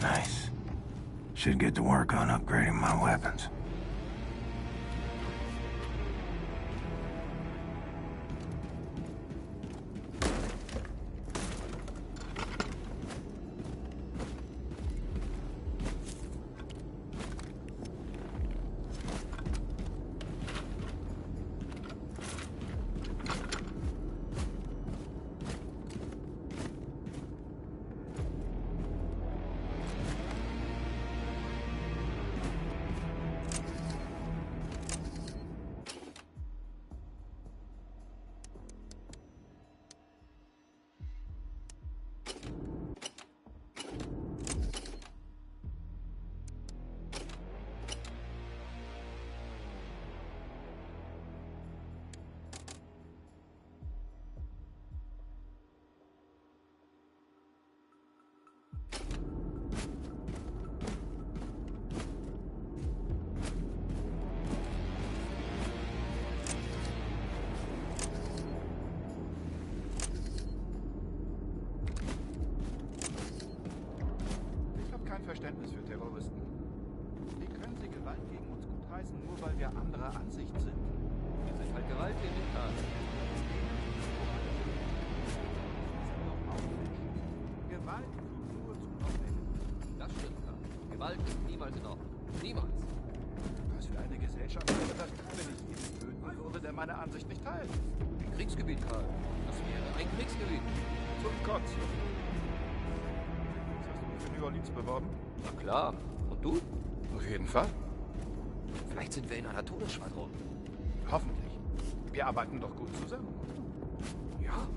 Nice. Should get to work on upgrading my weapons. Verständnis für Terroristen. Wie können sie Gewalt gegen uns gutheißen, nur weil wir anderer Ansicht sind? Wir sind halt gewalttätig. Gewalt führt nur zum Aufwenden. Das stimmt, ja. Gewalt ist niemals in Ordnung. Niemals. Was für eine Gesellschaft wäre das, wenn ich jeden töten würde, der meine Ansicht nicht teilt? Ein Kriegsgebiet, Karl. Das wäre ein Kriegsgebiet. Zum Kotzen. Für New Orleans beworben? Na klar. Und du? Auf jeden Fall. Vielleicht sind wir in einer Todesschwadron. Hoffentlich. Wir arbeiten doch gut zusammen. Ja.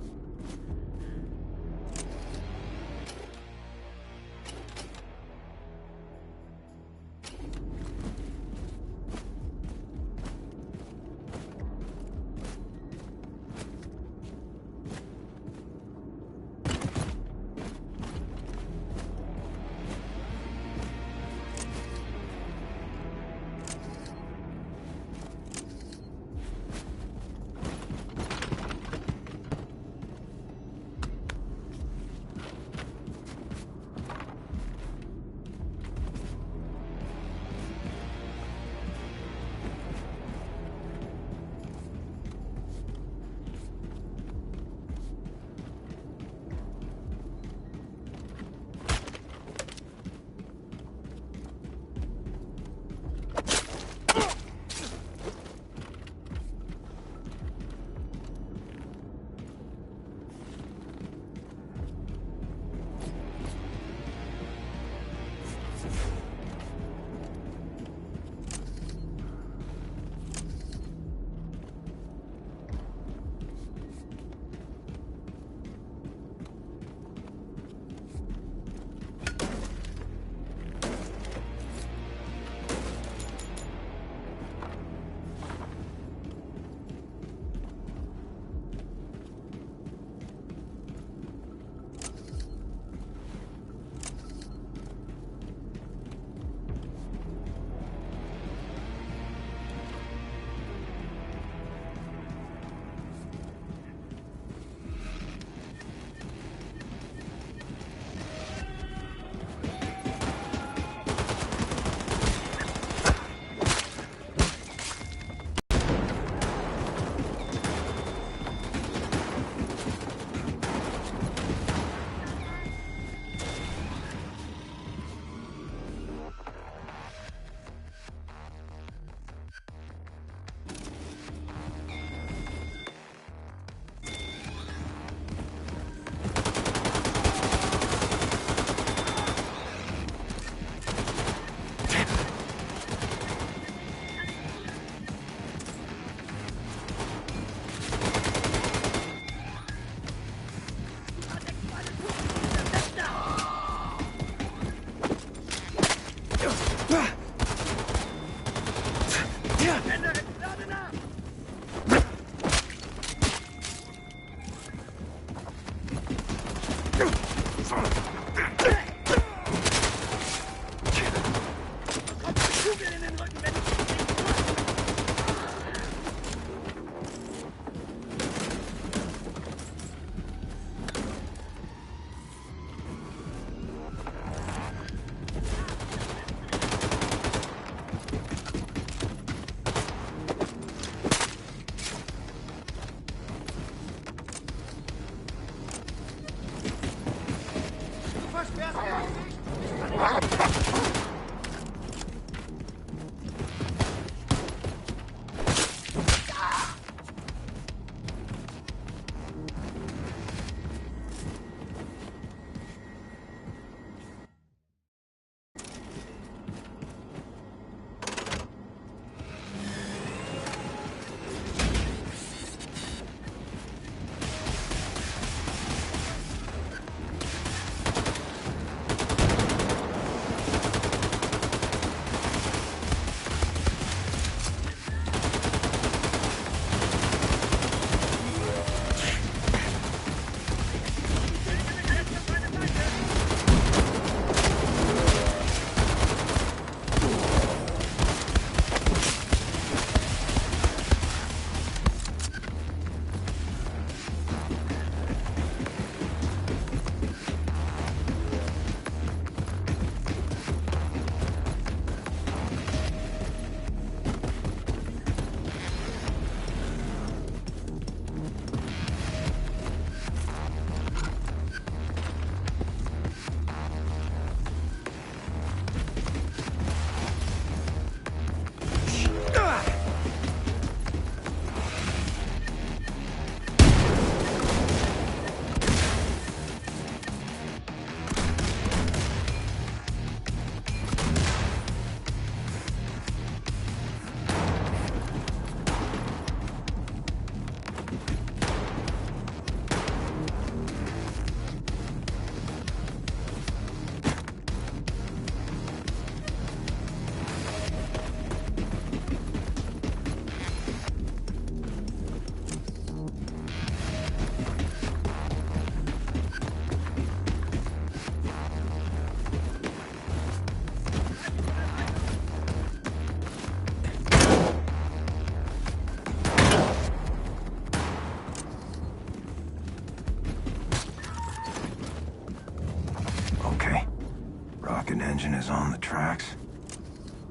tracks.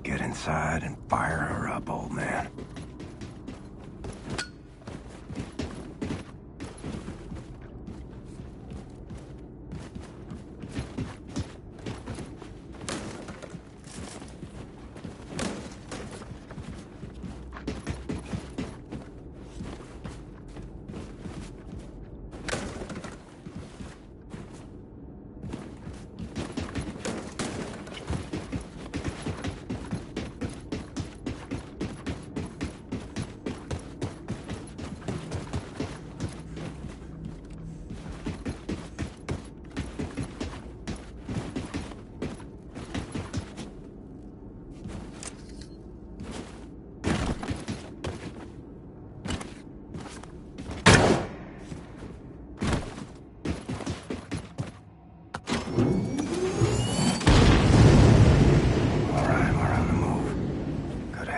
Get inside and fire her up, old man.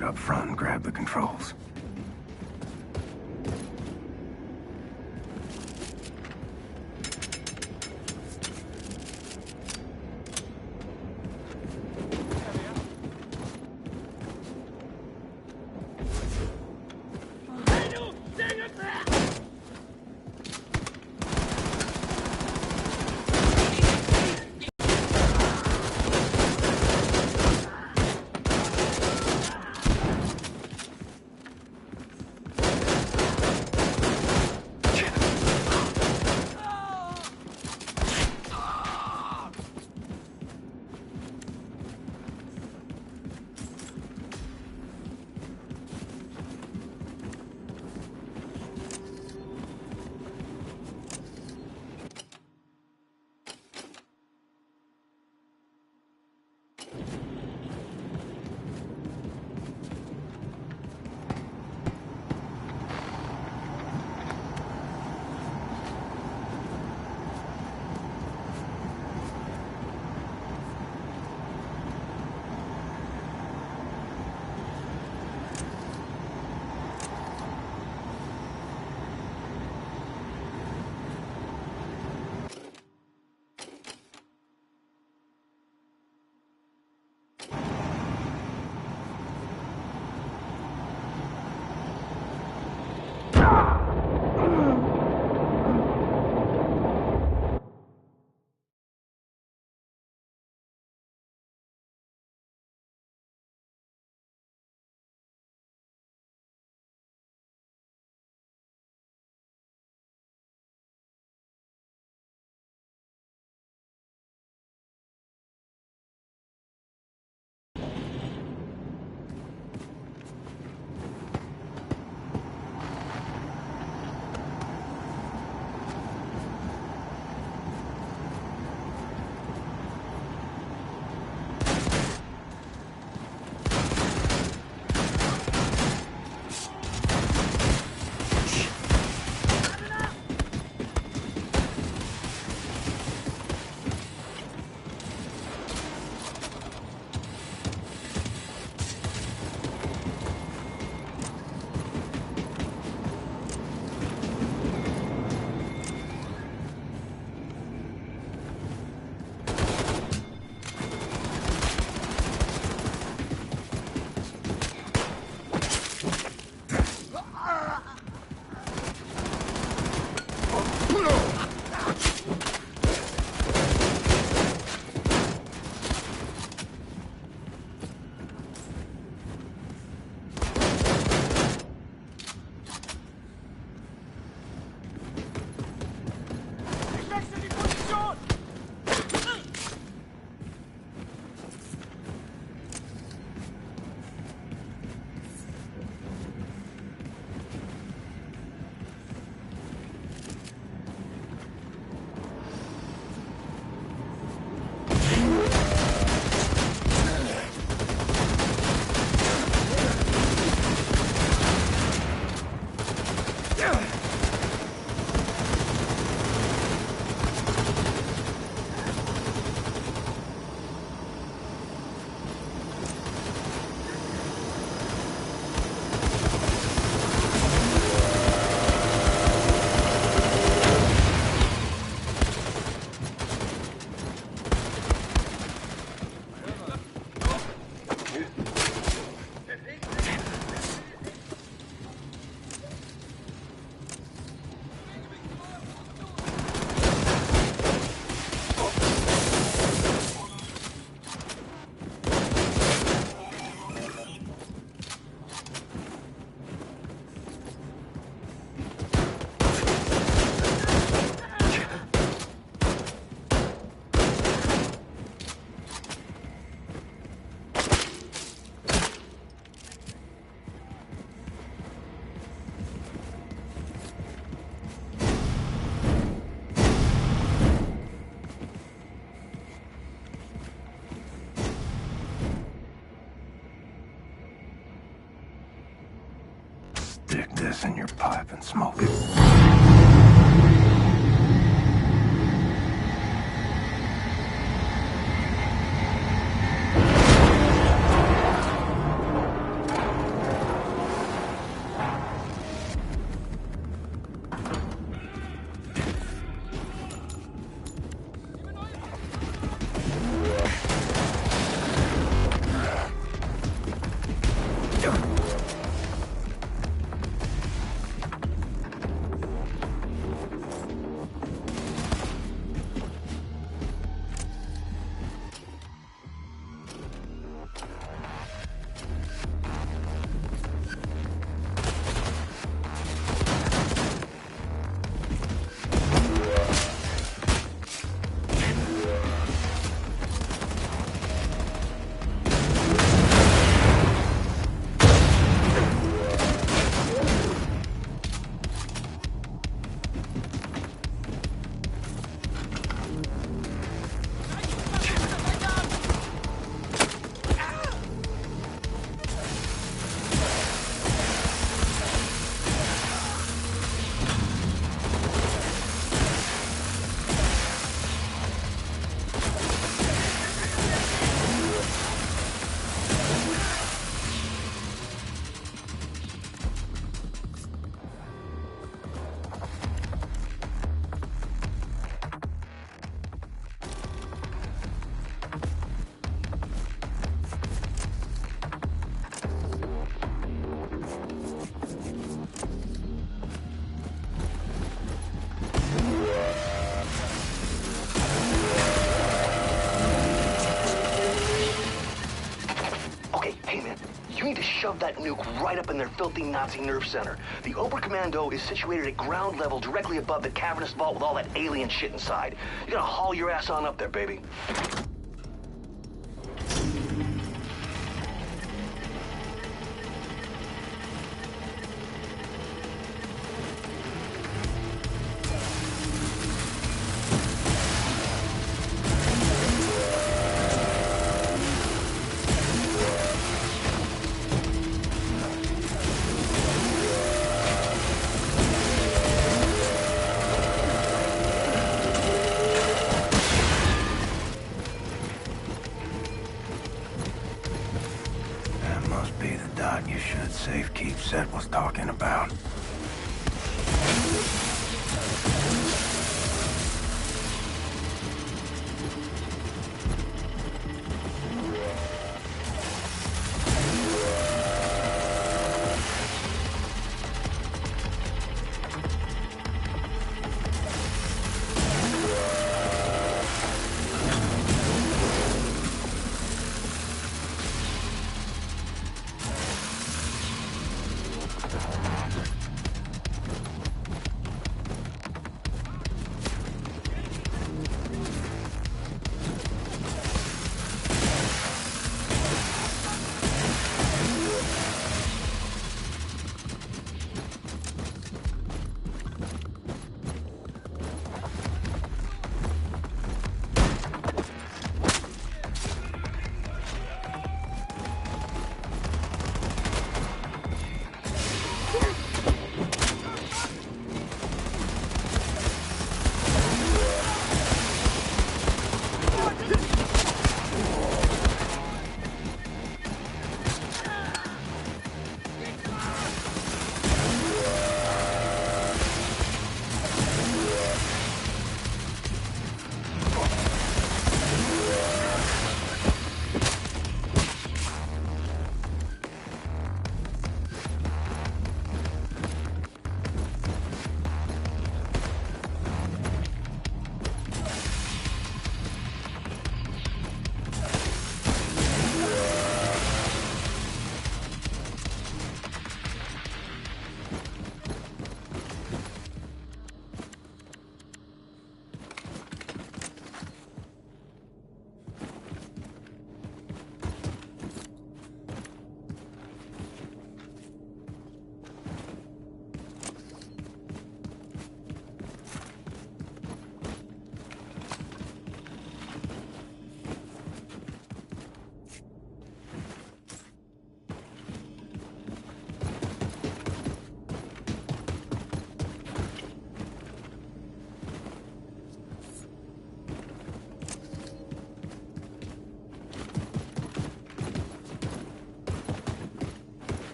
Up front and grab the controls. Stick this in your pipe and smoke it. Shove that nuke right up in their filthy Nazi nerve center. The Oberkommando is situated at ground level directly above the cavernous vault with all that alien shit inside. You gotta haul your ass on up there, baby. Safekeep Set was talking about.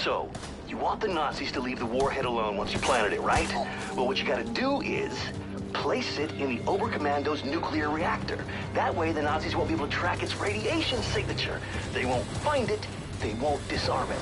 So, you want the Nazis to leave the warhead alone once you planted it, right? Well, what you gotta do is place it in the Oberkommando's nuclear reactor. That way, the Nazis won't be able to track its radiation signature. They won't find it, they won't disarm it.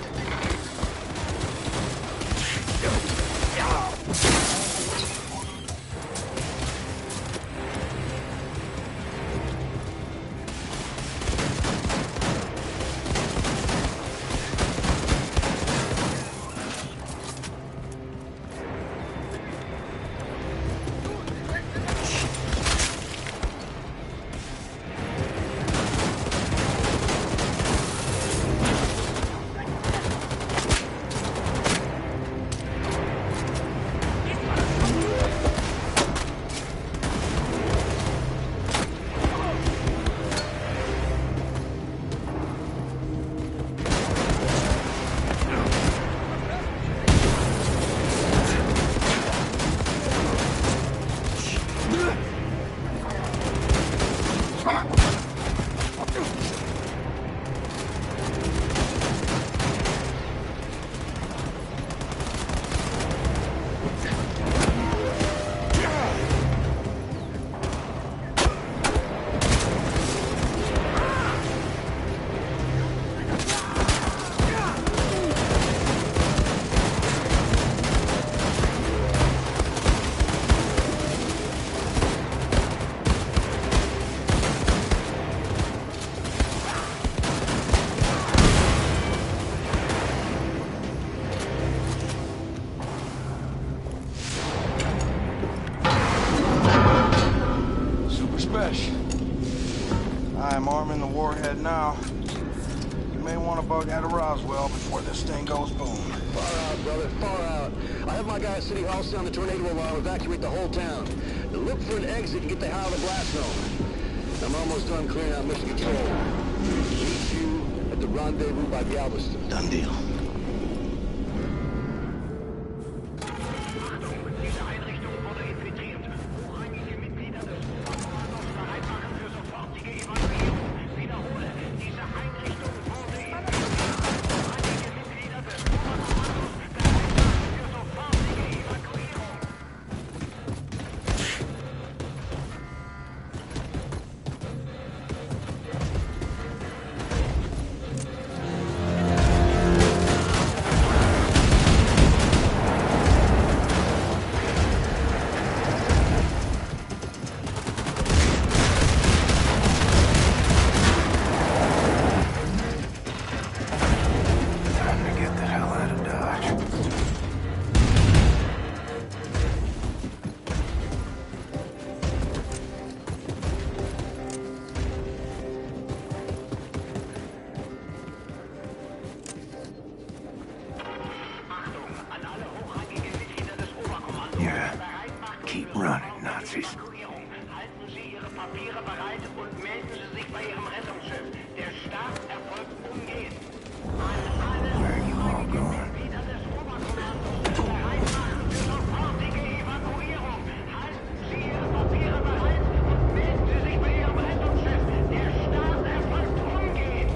I'm arming the warhead now. You may want to bug out of Roswell before this thing goes boom. Far out, brother, far out. I have my guy at City Hall sound the tornado alarm, evacuate the whole town. Now look for an exit and get the hell out of the blast zone. I'm almost done clearing out mission control. Meet you at the rendezvous by Galveston. Done deal. Yeah. Keep running, Nazis. Halten Sie Ihre Papiere bereit und melden Sie sich bei Ihrem Rettungsschiff. Der Start erfolgt umgehend. Where are you all going? Mitglieder des Oberkommandos bereit machen für sofortige Evakuierung. Halten Sie Ihre Papiere bereit und melden Sie sich bei Ihrem Rettungsschiff. Der Start erfolgt umgehend.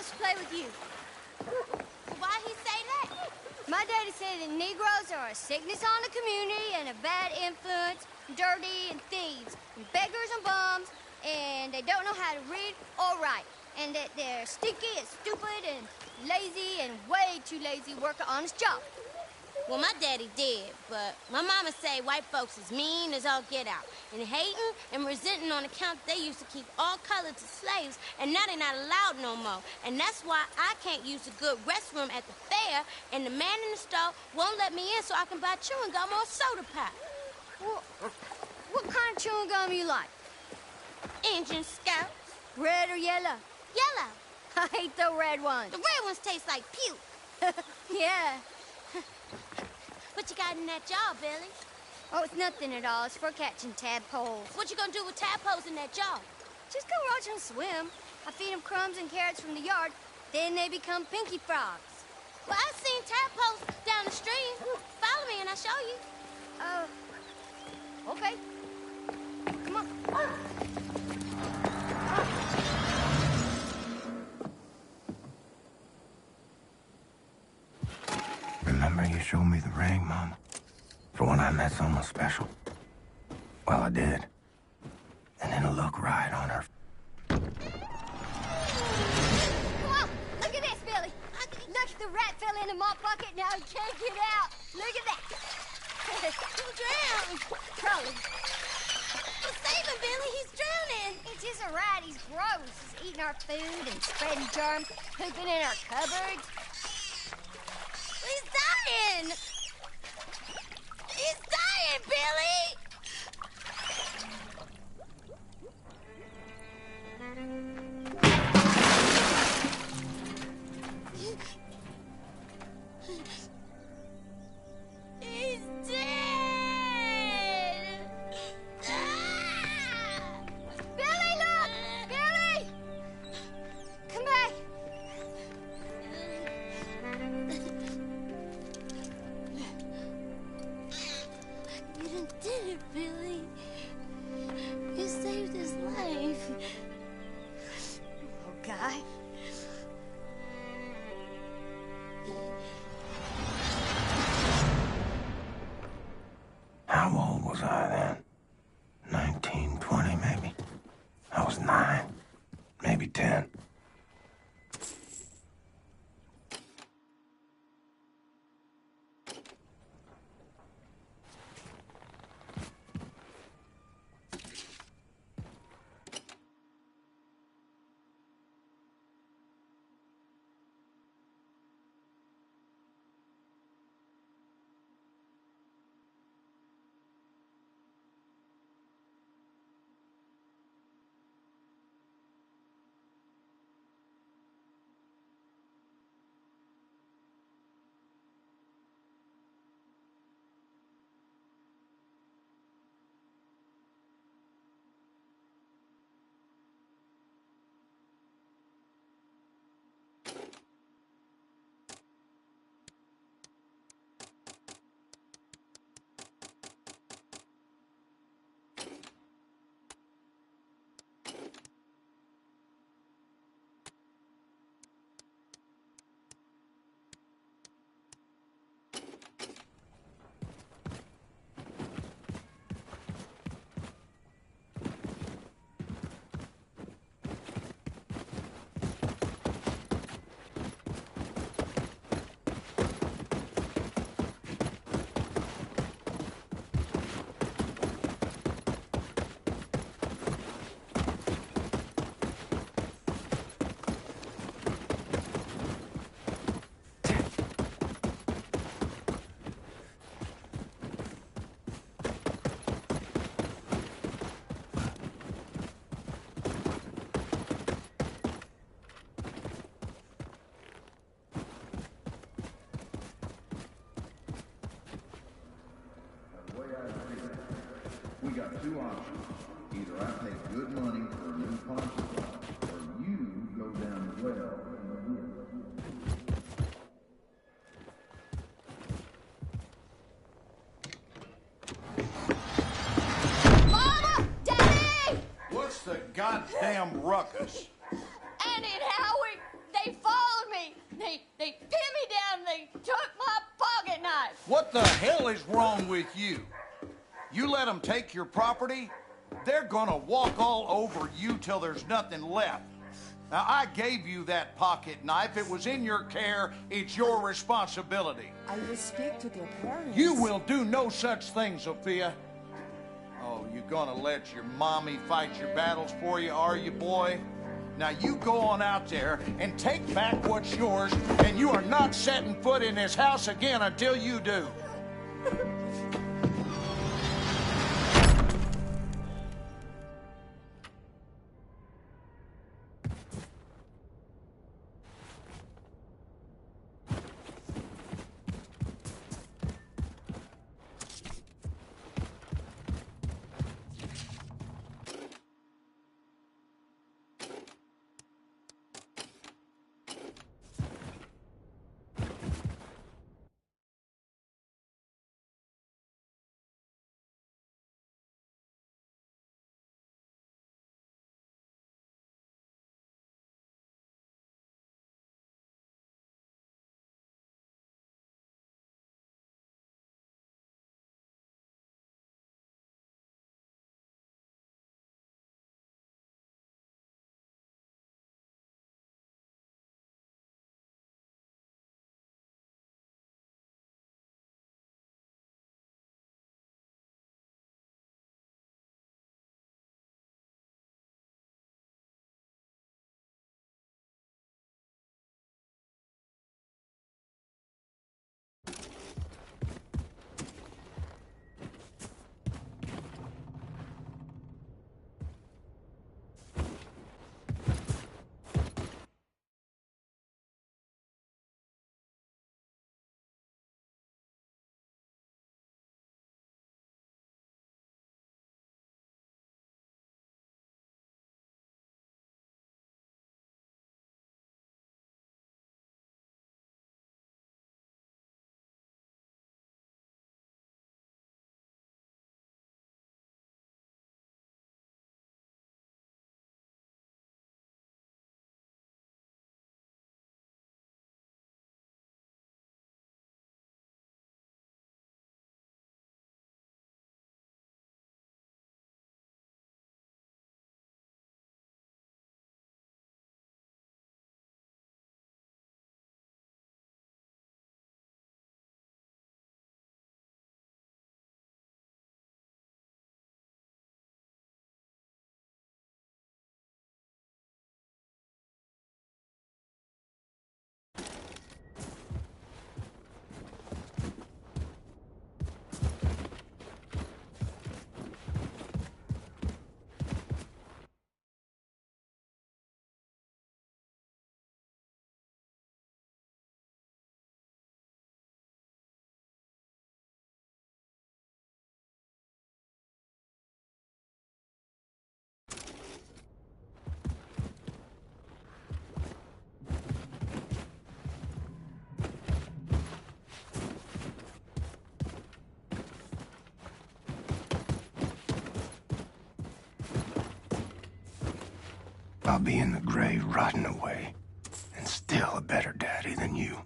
wants to play with you. Why he say that? My daddy said that Negroes are a sickness on the community and a bad influence, dirty and thieves, and beggars and bums, and they don't know how to read or write, and that they're stinky and stupid and lazy and way too lazy to work an honest job. Well, my daddy did, but my mama say white folks is mean as all get out, and hating and resenting on account they used to keep all colors as slaves, and now they're not allowed no more. And that's why I can't use a good restroom at the fair, and the man in the store won't let me in so I can buy chewing gum or soda pop. What kind of chewing gum you like? Injun Scouts. Red or yellow? Yellow. I hate the red ones. The red ones taste like puke. Yeah. What you got in that jar, Billy? Oh, it's nothing at all. It's for catching tadpoles. What you gonna do with tadpoles in that jar? Just go watch them swim. I feed them crumbs and carrots from the yard. Then they become pinky frogs. Well, I've seen tadpoles down the stream. Follow me and I'll show you. Okay. Come on. Remember you showed me the ring, Mama? For when I met someone special? Well, I did. And it'll look right on her. Come on. Look at this, Billy. Look, the rat fell into my bucket. Now he can't get out. Look at that. He'll drown. Probably. Well, save him, Billy. He's drowning. It's just a rat. He's gross. He's eating our food and spreading germs, pooping in our cupboards. He's dying. He's dying, Billy. He's dead. Billy, look! Billy! Come back! You done did it, Billy. You saved his life. Oh, Guy. How old was I then? 19, 20 maybe? I was 9, maybe 10. We got two options. Either I pay good money for a new poncho shop, or you go down the well and get it. Mama! Daddy! What's the goddamn ruckus? Annie and Howard, they What the hell is wrong with you? You let them take your property, they're gonna walk all over you till there's nothing left. Now, I gave you that pocket knife. It was in your care. It's your responsibility. I will speak to their parents. You will do no such thing, Sophia. Oh, you gonna let your mommy fight your battles for you, are you, boy? Now, you go on out there and take back what's yours, and you are not setting foot in this house again until you do. I'll be in the grave rotting away, and still a better daddy than you.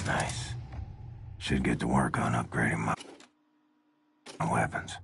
Nice. Should get to work on upgrading my weapons.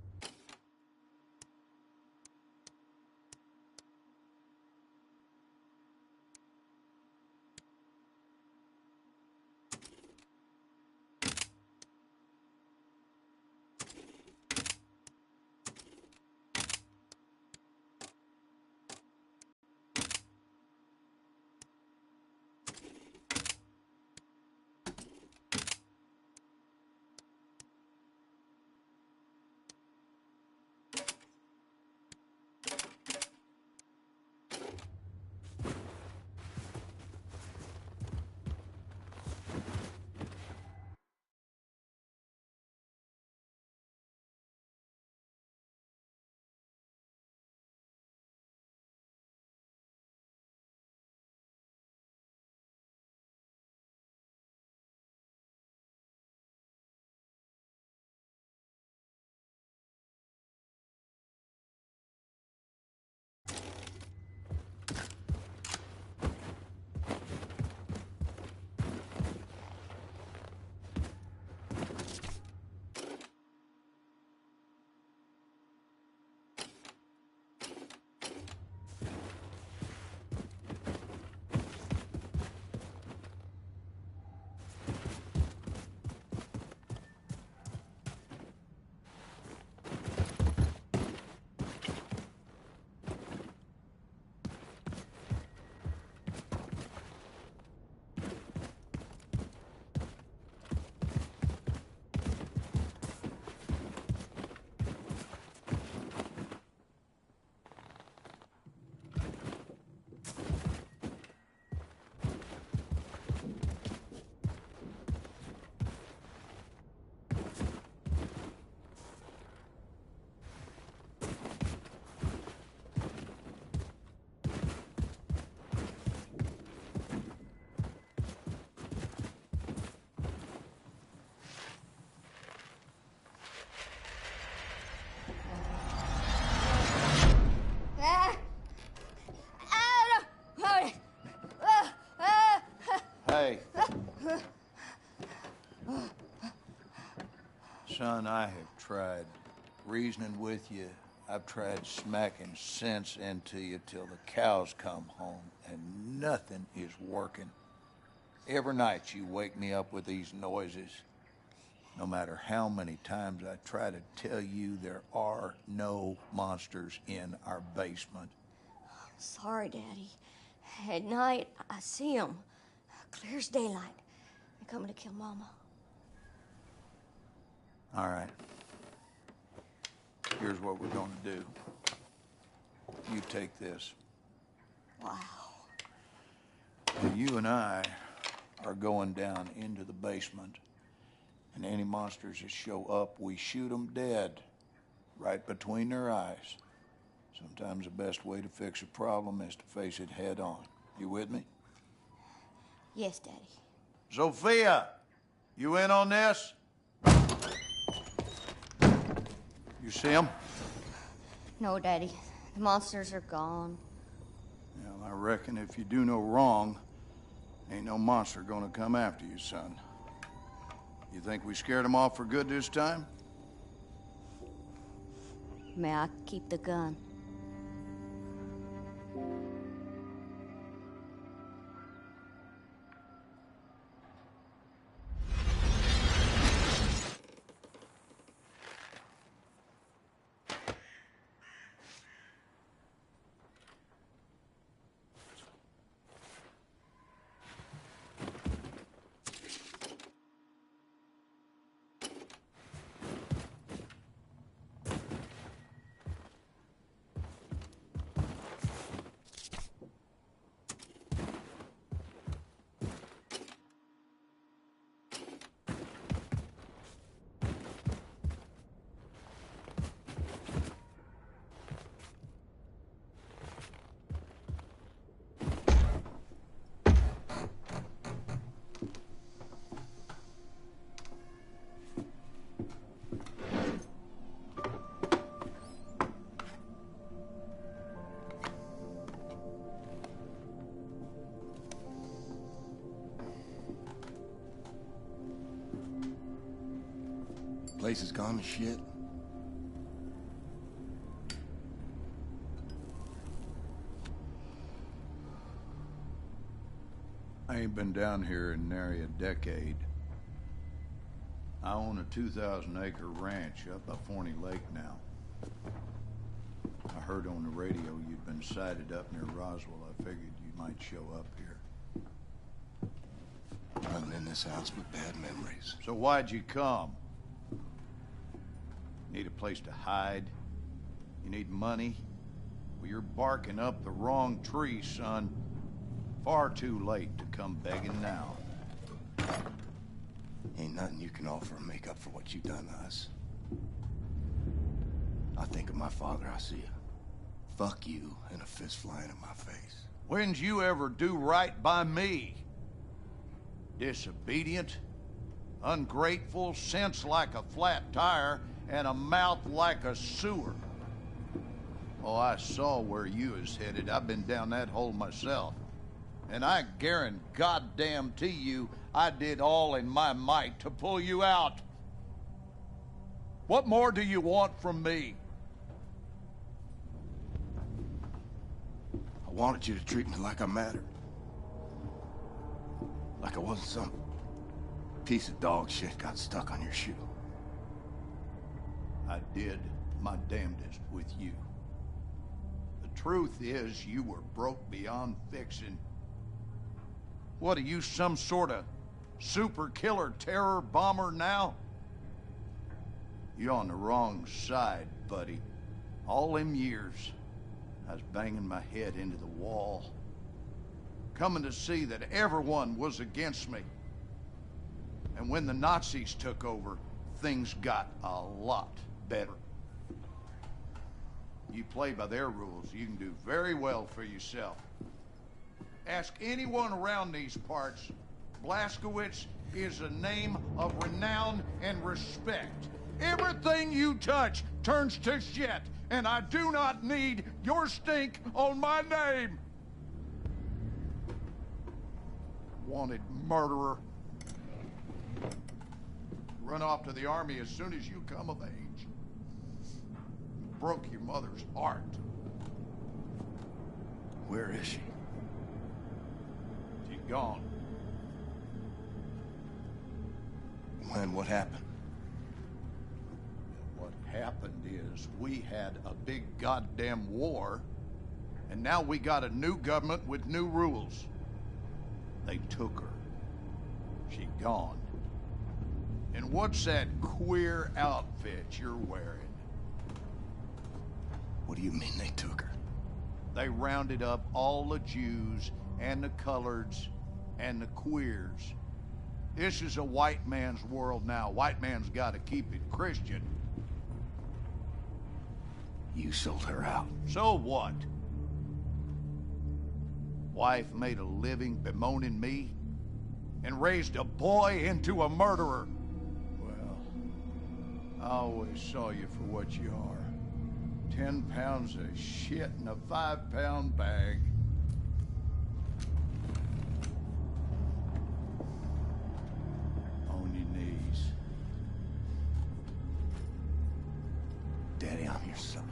Hey. Son, I have tried reasoning with you. I've tried smacking sense into you till the cows come home, and nothing is working. Every night you wake me up with these noises. No matter how many times I try to tell you there are no monsters in our basement. Sorry, Daddy. At night, I see them. Clear as daylight. They're coming to kill Mama. All right. Here's what we're gonna do. You take this. Wow. And you and I are going down into the basement, and any monsters that show up, we shoot them dead, right between their eyes. Sometimes the best way to fix a problem is to face it head on. You with me? Yes, Daddy. Sophia, you in on this? You see him? No, Daddy. The monsters are gone. Well, I reckon if you do no wrong, ain't no monster gonna come after you, son. You think we scared them off for good this time? May I keep the gun? Place is gone to shit. I ain't been down here in nary a decade. I own a 2,000-acre ranch up by Forney Lake now. I heard on the radio you'd been sighted up near Roswell. I figured you might show up here. Running in this house with bad memories. So why'd you come? Need a place to hide? You need money? Well, you're barking up the wrong tree, son. Far too late to come begging now. Ain't nothing you can offer to make up for what you done to us. I think of my father, I see a fuck you and a fist flying in my face. When'd you ever do right by me? Disobedient, ungrateful, sense like a flat tire, and a mouth like a sewer. Oh, I saw where you was headed. I've been down that hole myself. And I guarantee you, I did all in my might to pull you out. What more do you want from me? I wanted you to treat me like I mattered. Like I wasn't some piece of dog shit got stuck on your shoe. I did my damnedest with you. The truth is, you were broke beyond fixing. What are you, some sort of super killer terror bomber now? You're on the wrong side, buddy. All them years, I was banging my head into the wall, coming to see that everyone was against me. And when the Nazis took over, things got a lot better. You play by their rules, you can do very well for yourself. Ask anyone around these parts. Blazkowicz is a name of renown and respect. Everything you touch turns to shit, and I do not need your stink on my name. wanted murderer. Run off to the army as soon as you come of age. You broke your mother's heart. Where is she? She's gone. When? What happened? What happened is we had a big goddamn war, and now we got a new government with new rules. They took her. She gone. And what's that queer outfit you're wearing? What do you mean they took her? They rounded up all the Jews and the coloreds and the queers. This is a white man's world now. White man's got to keep it Christian. You sold her out. So what? Wife made a living bemoaning me and raised a boy into a murderer. Well, I always saw you for what you are. 10 pounds of shit in a 5-pound bag. On your knees. Daddy, I'm your son.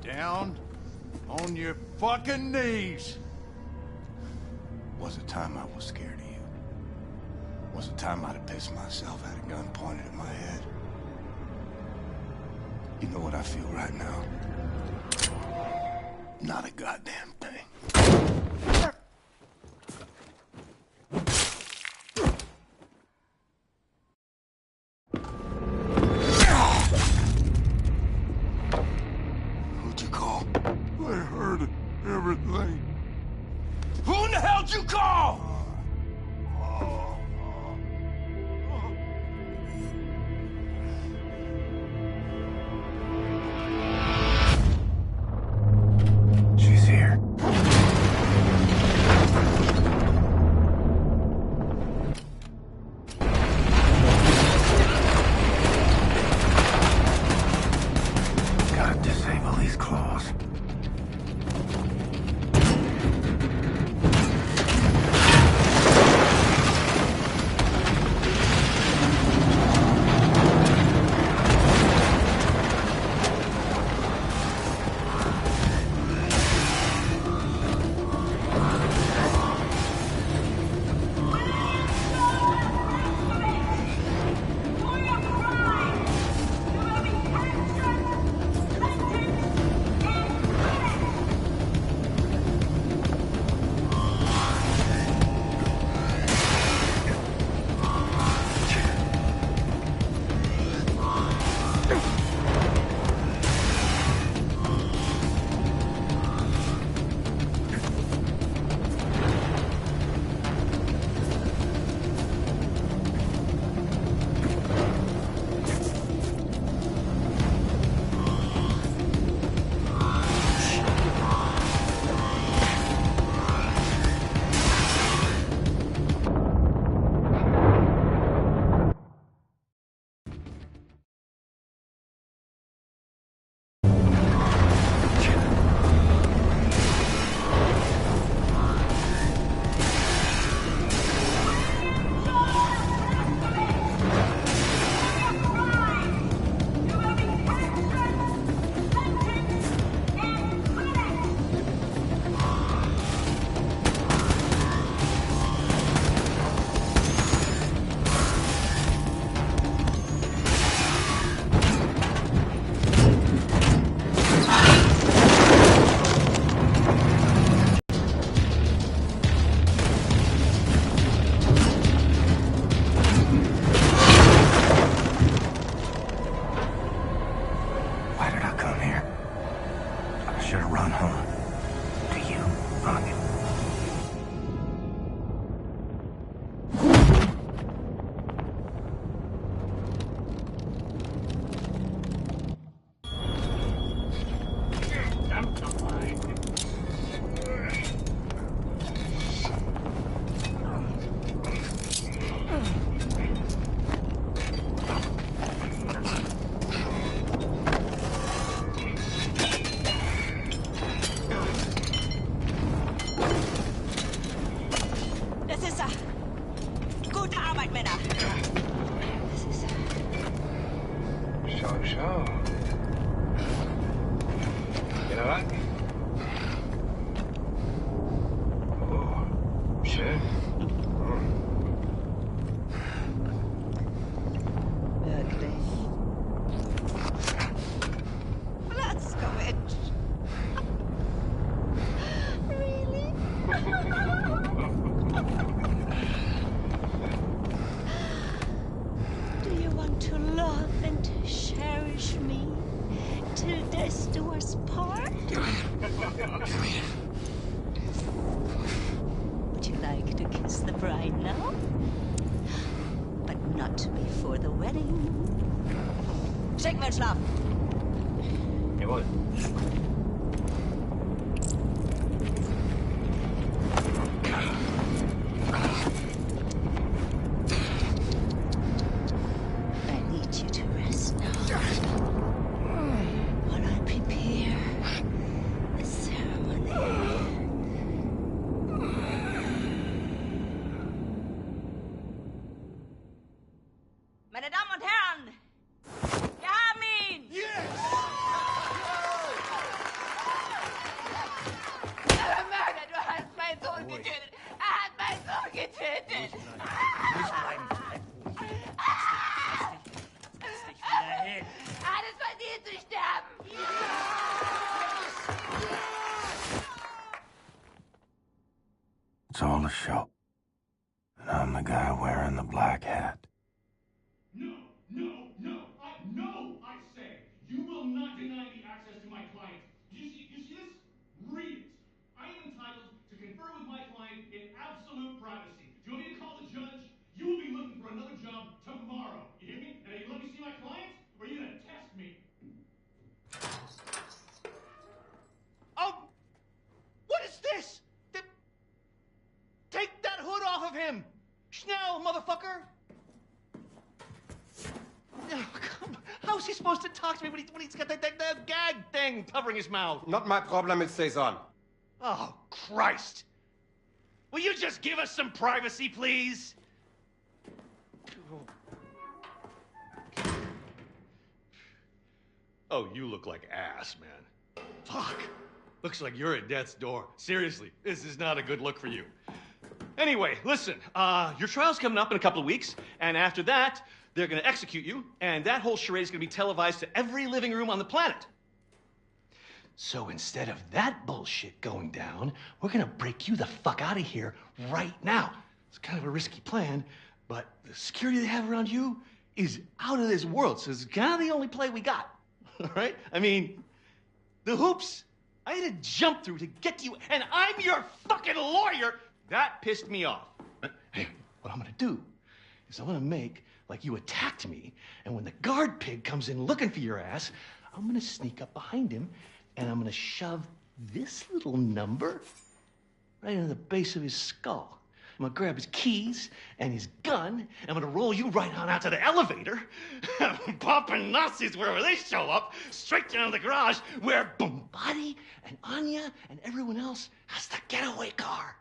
Down on your fucking knees. Was a time I was scared of you. Was a time I'd have pissed myself, had a gun pointed at my head. You know what I feel right now? Not a goddamn thing. Who'd you call? I heard everything. Who in the hell'd you call? She's here. bereit, Männer. Das ist... Schau, schau. General? Oh, schön. Wirklich. Blaskowitsch. Really? Do you want to love and cherish me till death do us part? Would you like to kiss the bride now? But not before the wedding. Schicken wir in Schlaf. Jawohl. I need you to rest now. While I prepare the ceremony. Meine Damen und Herren, wir haben ihn! Mörder, du hast meinen Sohn getötet! Er hat meinen Sohn getötet! Nicht bleiben. Lass dich wieder hin. Er hat es verdient zu sterben! It's all a show. And I'm the guy wearing the black hat. No, I say! You will not deny me access to my client. You see this? Read it. I am entitled to confer with my client in absolute privacy. Do you want me to call the judge? You will be looking for another job tomorrow. You hear me? And are you let me see my client? Or are you gonna test me? Oh! What is this? Take that hood off of him! Schnell, motherfucker! Oh, come on. How's he supposed to talk to me when he's got that gag thing covering his mouth? Not my problem, it stays on. Oh, Christ! Will you just give us some privacy, please? Oh, you look like ass, man. Fuck. Looks like you're at death's door. Seriously, this is not a good look for you. Anyway, listen, your trial's coming up in a couple of weeks, and after that, they're gonna execute you, and that whole charade is gonna be televised to every living room on the planet. So instead of that bullshit going down, we're gonna break you the fuck out of here right now. It's kind of a risky plan, but the security they have around you is out of this world, so it's kind of the only play we got. All right? I mean, the hoops I had to jump through to get to you, and I'm your fucking lawyer. That pissed me off. Hey, what I'm gonna do is I'm gonna make like you attacked me, and when the guard pig comes in looking for your ass, I'm gonna sneak up behind him, and I'm gonna shove this little number right into the base of his skull. I'm gonna grab his keys and his gun, and I'm gonna roll you right on out to the elevator, popping Nazis wherever they show up, straight down to the garage where Bombati and Anya and everyone else has the getaway car.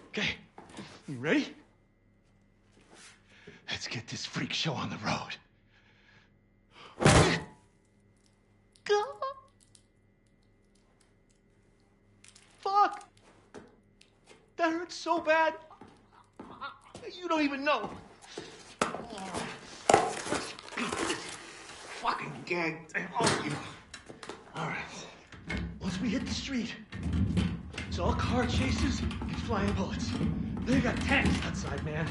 Okay, you ready? Let's get this freak show on the road. Go. Fuck. That hurts so bad. You don't even know. Let's beat this fucking gag thing off you. All right. Once we hit the street, it's all car chases and flying bullets. They got tanks outside, man.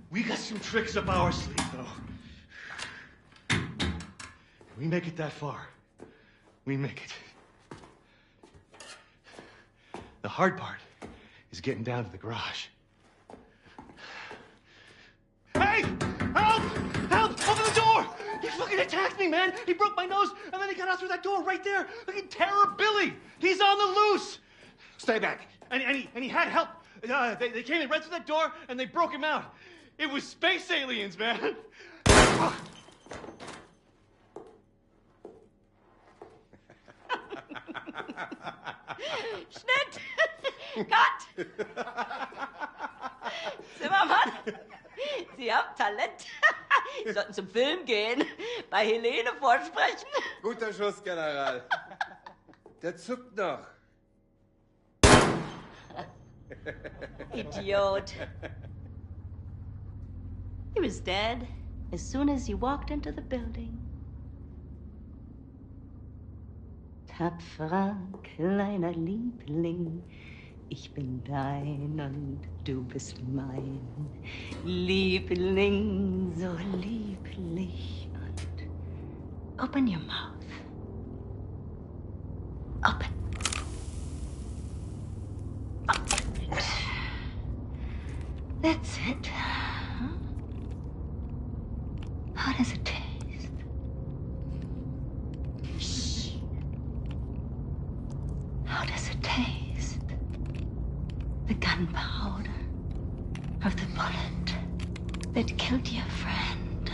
We got some tricks up our sleeve, though. If we make it that far, we make it. The hard part is getting down to the garage. Hey! Help! Help! Open the door! He fucking attacked me, man! He broke my nose, and then he got out through that door right there. Fucking Terror Billy! He's on the loose! Stay back. And he had help. They came in right through that door, and they broke him out. It was space aliens, man. Schnitt! Cut! Zimmer! Sie haben Talent. Sie sollten zum Film gehen, bei Helene vorsprechen. Guter Schuss, General. Der zuckt noch. Idiot. He was dead as soon as you walked into the building. Tapferer kleiner Liebling, ich bin dein und du bist mein. Liebling, so lieblich und open your mouth. Open. Open it. That's it. Huh? How does it taste? Shh. How does it taste? The gunpowder of the bullet that killed your friend.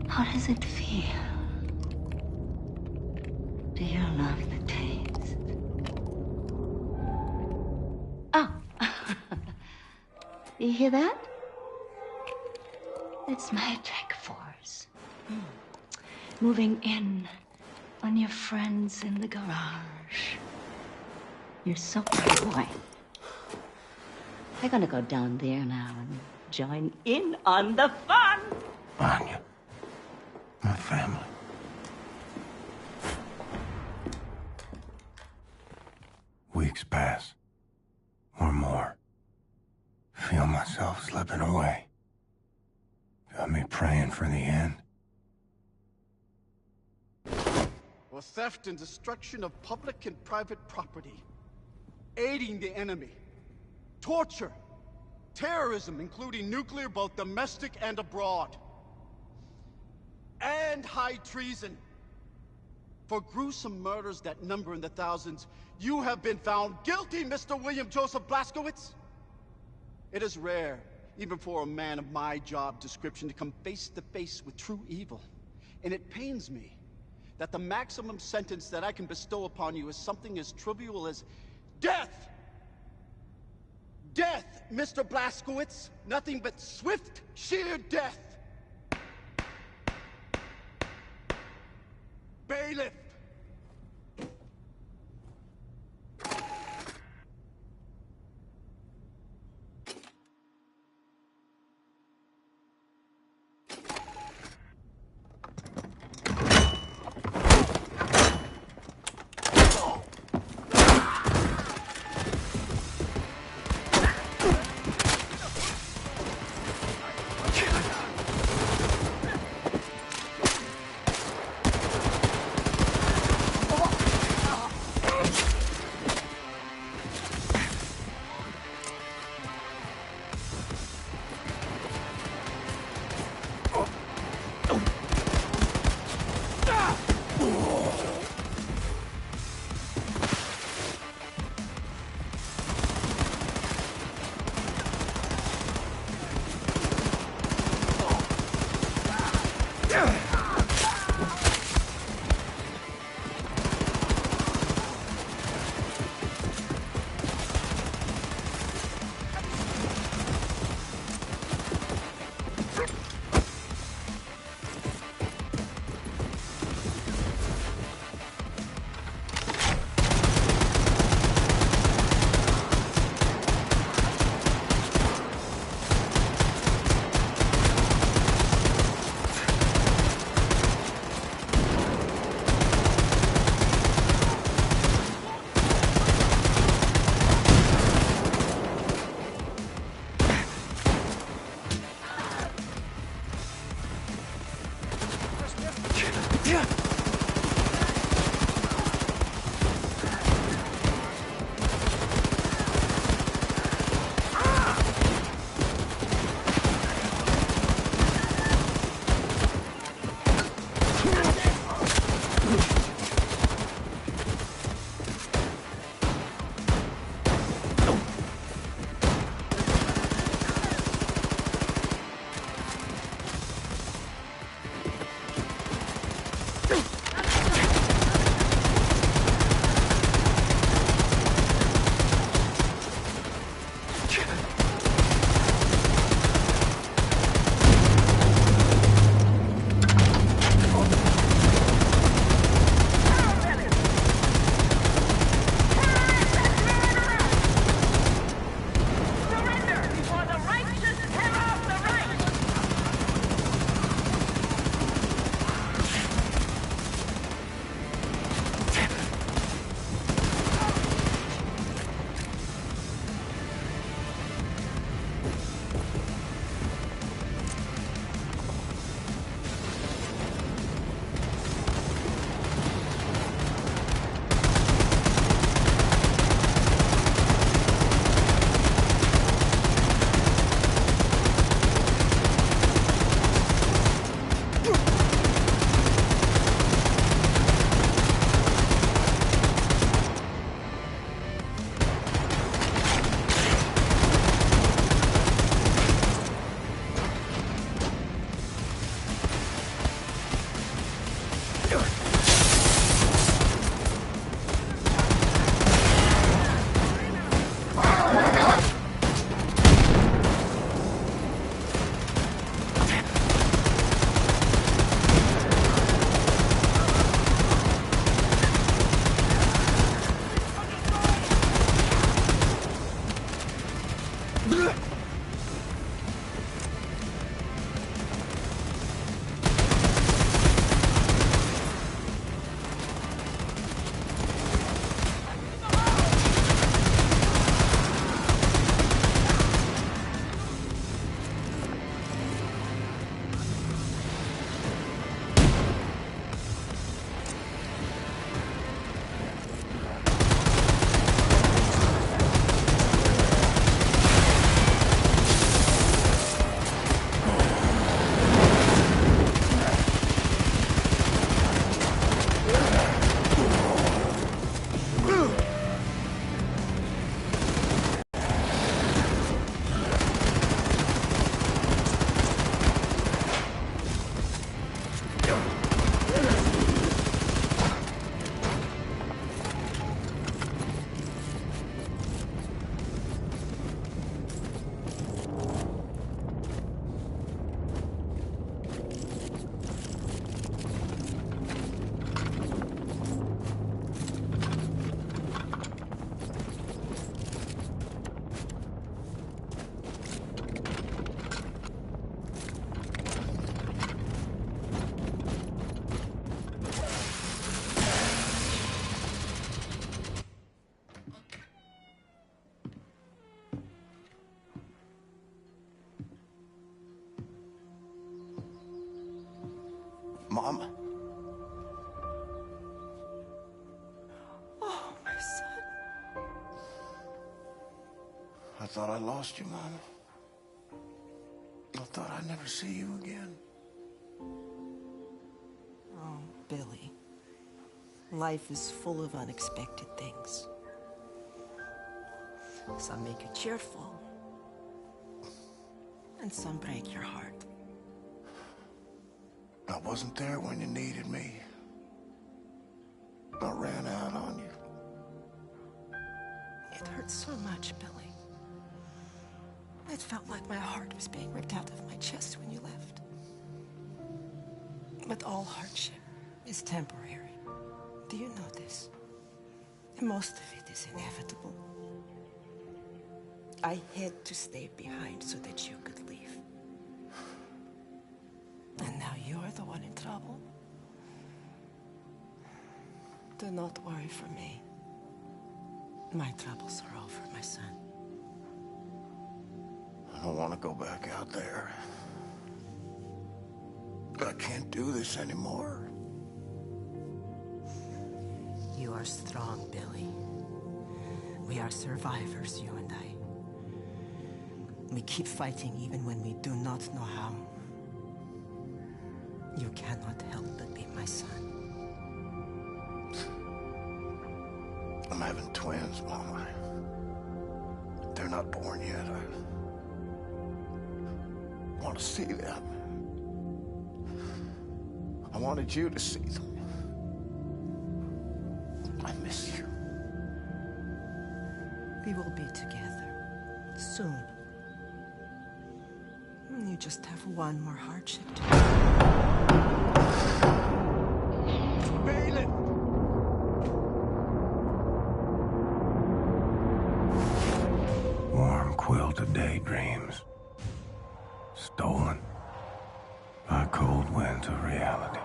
How does it feel? Do you love the taste? Oh. You hear that? It's my attack force. Moving in on your friends in the garage. You're so boy. They're gonna go down there now and join in on the fun. Anya, my family. Weeks pass, or more. Feel myself slipping away. Got me praying for the end. For theft and destruction of public and private property, aiding the enemy, torture, terrorism, including nuclear, both domestic and abroad, and high treason. For gruesome murders that number in the thousands, you have been found guilty, Mr. William Joseph Blazkowicz. It is rare, even for a man of my job description, to come face to face with true evil. And it pains me that the maximum sentence that I can bestow upon you is something as trivial as death! Death, Mr. Blazkowicz! Nothing but swift, sheer death! Bailiff! Mom? Oh, my son. I thought I lost you, Mom. I thought I'd never see you again. Oh, Billy. Life is full of unexpected things. Some make you cheerful, and some break your heart. I wasn't there when you needed me. I ran out on you. It hurt so much, Billy. It felt like my heart was being ripped out of my chest when you left. But all hardship is temporary. Do you know this? Most of it is inevitable. I had to stay behind so that you could leave. And now you're the one in trouble. Do not worry for me. My troubles are over, my son. I don't want to go back out there. I can't do this anymore. You are strong, Billy. We are survivors, you and I. We keep fighting even when we do not know how. You cannot help but be my son. I'm having twins, Mama. They're not born yet. I want to see them. I wanted you to see them. I miss you. We will be together soon. You just have one more hardship to Balin! Warm quilted daydreams. Stolen by cold winds of reality.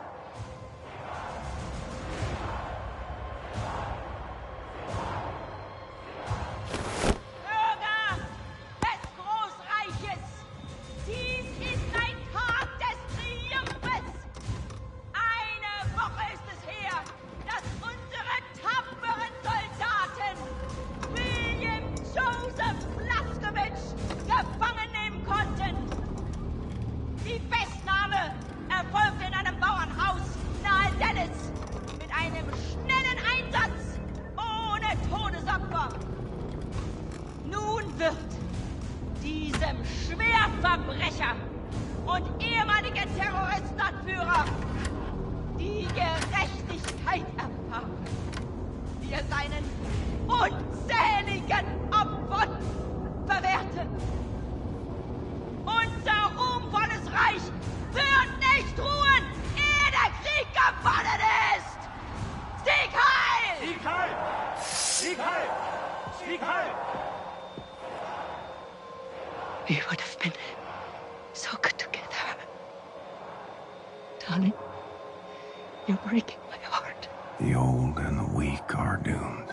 Schwerverbrecher und ehemalige Terroristenanführer die Gerechtigkeit erfahren, wie er seinen unzähligen Opfern verwehrte. Unser ruhmvolles Reich wird nicht ruhen, ehe der Krieg gewonnen ist! Sieg heil! Sieg heil! Sieg heil! Sieg heil! We would have been so good together. Darling, you're breaking my heart. The old and the weak are doomed.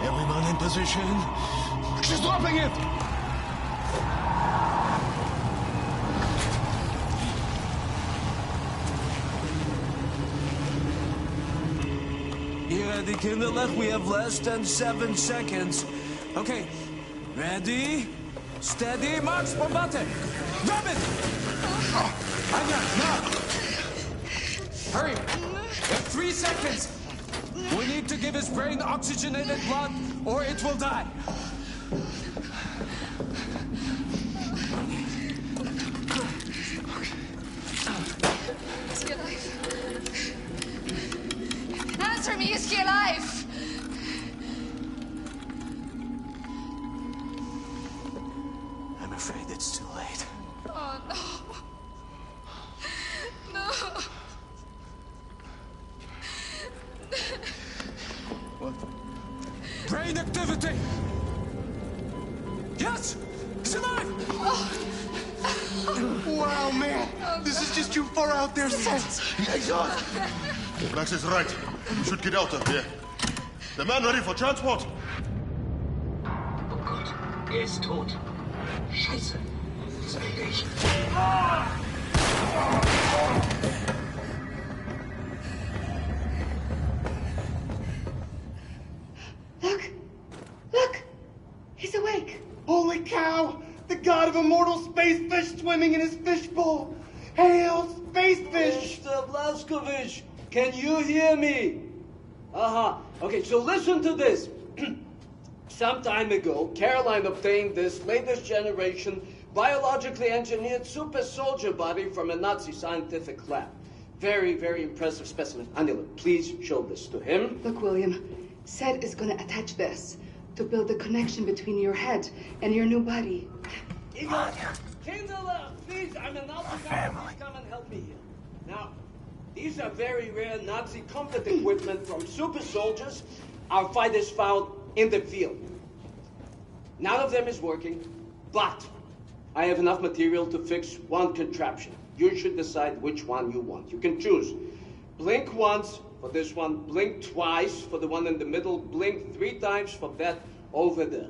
Everyone in position. She's dropping it! Hier at the Kinderlech, we have less than 7 seconds. Okay, ready, steady, march, bombate! Drop it! Anya, now! Hurry! We have 3 seconds! We need to give his brain oxygenated blood, or it will die. Is he alive? Answer me, is he alive? I'm afraid it's too late. Oh, no. No. What? Brain activity! Yes! He's alive! Wow, man! This is just too far out there, Seth! Exhaust! Max is right. We should get out of here. The man ready for transport? Oh Gott, ist tot. Scheiße. Das will ich. Look! He's awake. Holy cow! The god of immortal space fish swimming in his fishbowl! Hail, space fish! Mr. Blazkowicz, can you hear me? Okay, so listen to this. Some time ago, Caroline obtained this latest generation biologically engineered super soldier body from a Nazi scientific lab. Very, very impressive specimen. Anila, please show this to him. Look, William, Seth is gonna attach this to build a connection between your head and your new body. Igor, Kindler, please, I'm an Nazi guy. Please come and help me here. Now, these are very rare Nazi combat equipment from super soldiers our fighters found in the field. None of them is working, but I have enough material to fix one contraption. You should decide which one you want. You can choose. Blink once for this one, blink twice for the one in the middle, blink 3 times for that over there.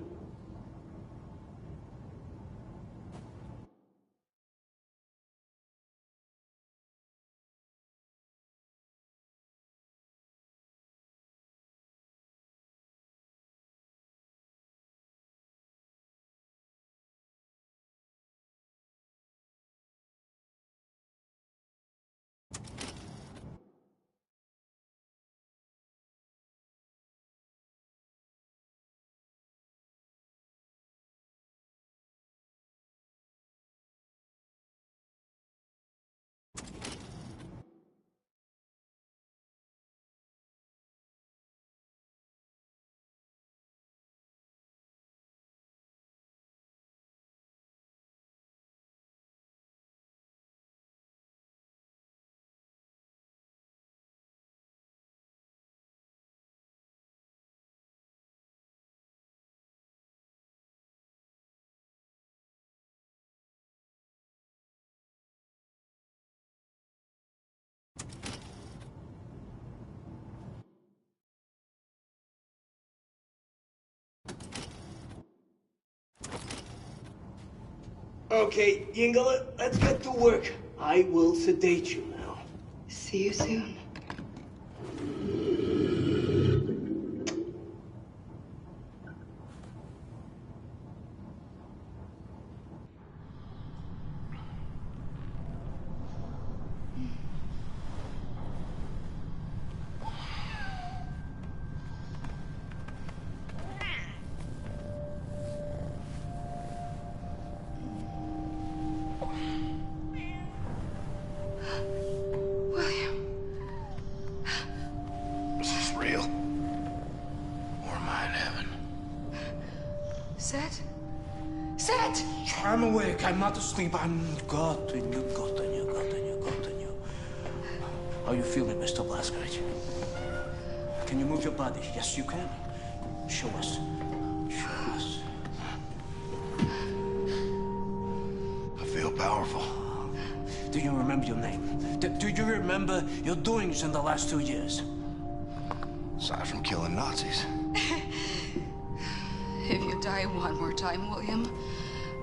Okay, Yingala, let's get to work. I will sedate you now. See you soon. I'm awake. I'm not asleep. I'm gotten you. How you feeling, Mr. Blazkowicz? Can you move your body? Yes, you can. Show us. Show us. I feel powerful. Do you remember your name? Do you remember your doings in the last 2 years? Aside from killing Nazis. If you die one more time, William,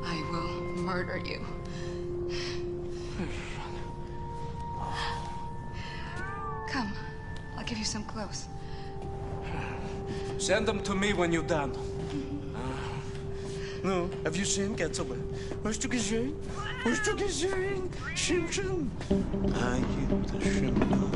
I will murder you. Come, I'll give you some clothes. Send them to me when you're done. No, have you seen Getaway? Hast du gesehen? Hast du gesehen? Simpson? Are you the Simpson?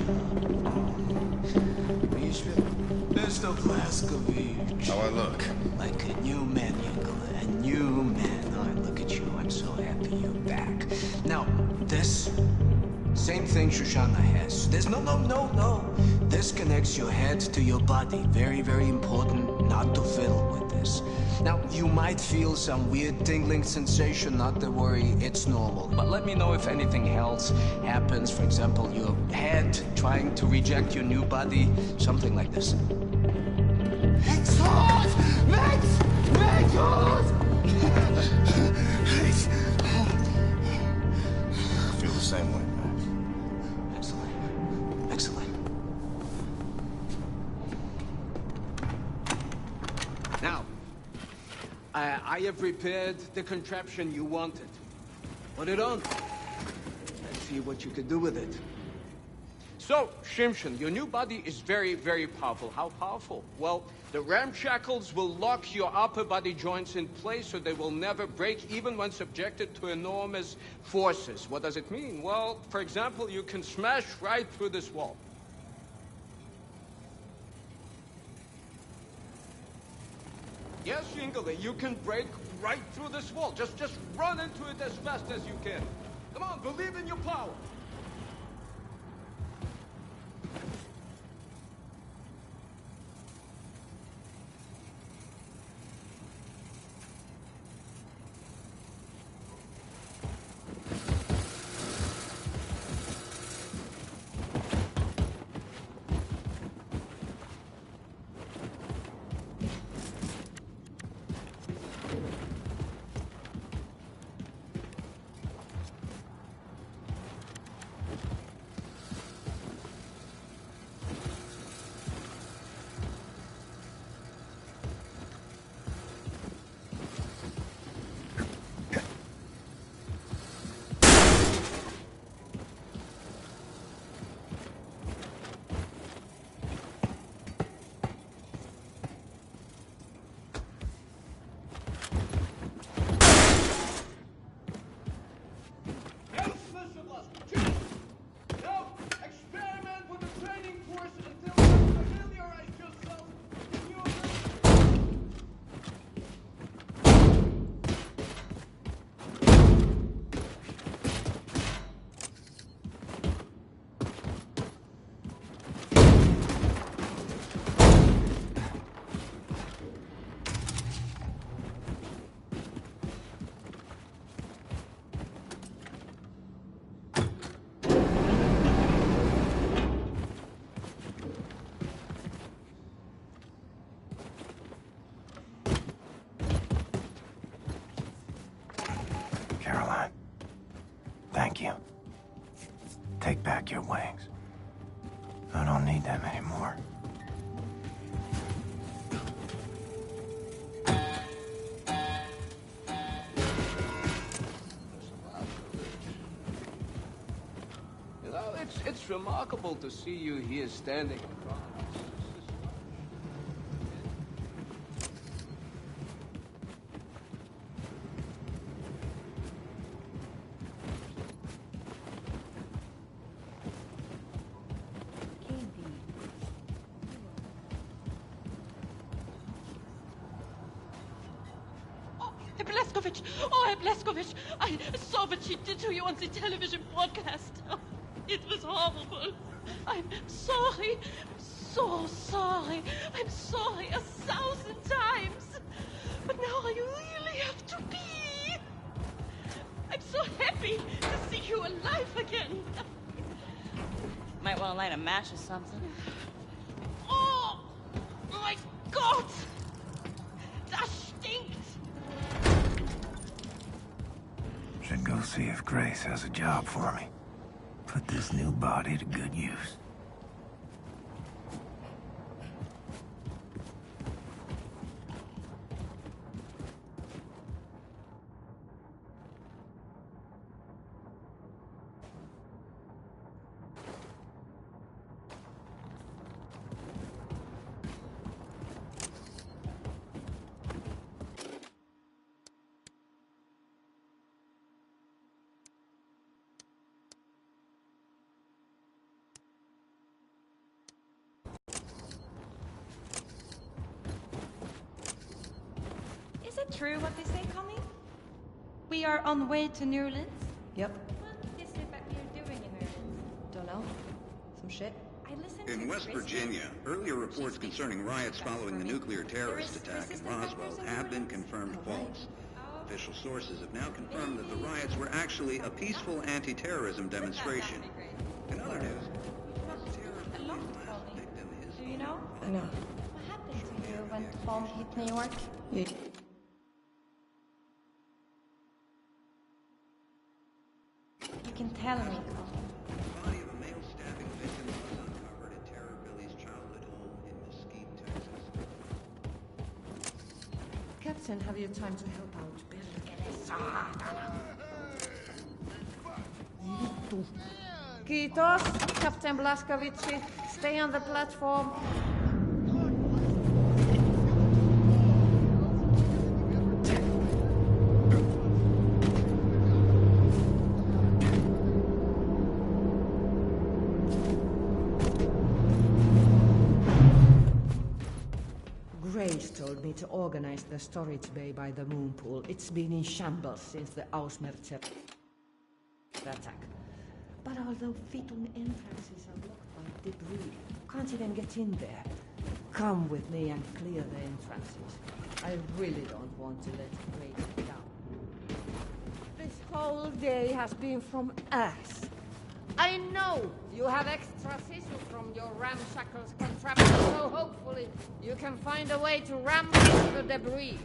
Mr. Blazkowicz. How I look? Like a new man, Yingler. A new man. I look at you. I'm so happy you're back. Now, this same thing Shoshana has. There's no. This connects your head to your body. Very, very important not to fiddle with this. Now, you might feel some weird tingling sensation. Not to worry, it's normal. But let me know if anything else happens. For example, your head trying to reject your new body. Something like this. It's hot! Make yours! I feel the same way. Excellent. Now, I have prepared the contraption you wanted. Put it on. Let's see what you can do with it. So, Shimshon, your new body is very, very powerful. How powerful? Well, the ramshackles will lock your upper body joints in place so they will never break even when subjected to enormous forces. What does it mean? Well, for example, you can smash right through this wall. Yes, Yingler, you can break right through this wall. Just run into it as fast as you can. Come on, believe in your power. Thank you. Take back your wings. I don't need them anymore. You know, it's remarkable to see you here standing in front of us. Blazkowicz! Oh, Herr Blazkowicz! I saw what she did to you on the television broadcast. Oh, it was horrible. I'm sorry. So sorry. I'm sorry 1,000 times. But now I really have to pee. so happy to see you alive again. Might want to light a match or something. Oh my God! Das stinkt! Should go see if Grace has a job for me. Put this new body to good use. Is it true what they say, Connie? We are on way to New Orleans? Yep. What is it that we are doing in New Orleans? Don't know. Some shit. I listened In to West Grace Virginia, earlier reports concerning riots following the nuclear terrorist attack in Roswell have been confirmed false. Official sources have now confirmed that the riots were actually a peaceful anti-terrorism demonstration. In other news, a lot, Connie. Do you know? I know. What happened to you when the bomb hit New York? You... You can tell me, Connie. The body of a male stabbing victim was uncovered at Terror Billy's childhood home in Mesquite, Texas. Captain, have you time to help out Bill? Kiitos, Captain Blaskovici. Stay on the platform. Grace told me to organize the storage bay by the moon pool. It's been in shambles since the Ausmerzer attack. But although Fitung entrances are blocked by debris, can't even get in there. Come with me and clear the entrances. I really don't want to let Grace down. This whole day has been from us. I know you have extra tissue from your ramshackle contraption, so hopefully you can find a way to ram through the debris.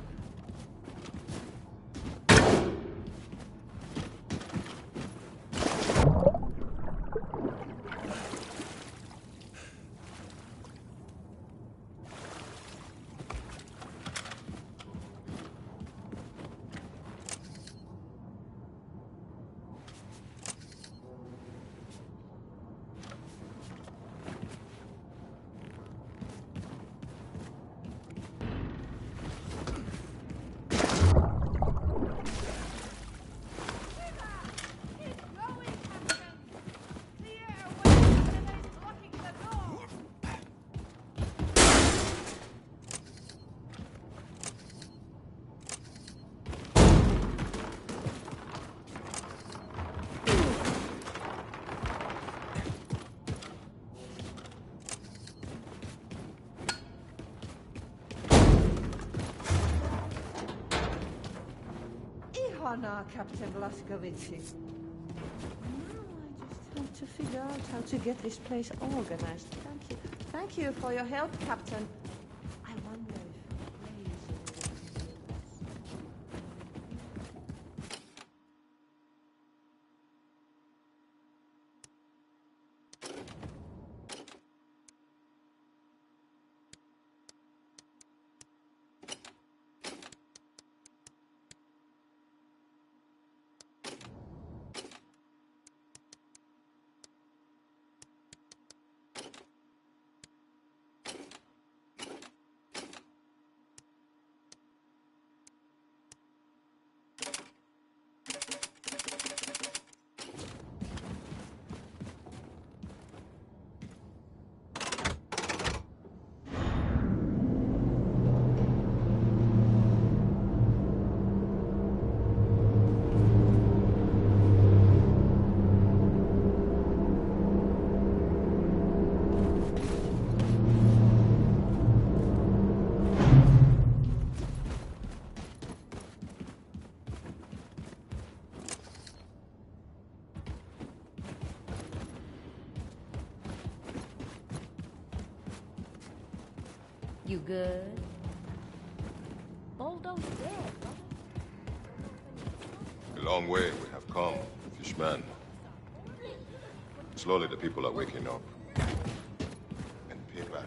Ihana, Captain Blaskovici. Now I just have to figure out how to get this place organized. Thank you. Thank you for your help, Captain. I wonder You good? Boldo's dead, brother. A long way we have come, Fishman. Slowly the people are waking up. And pay back.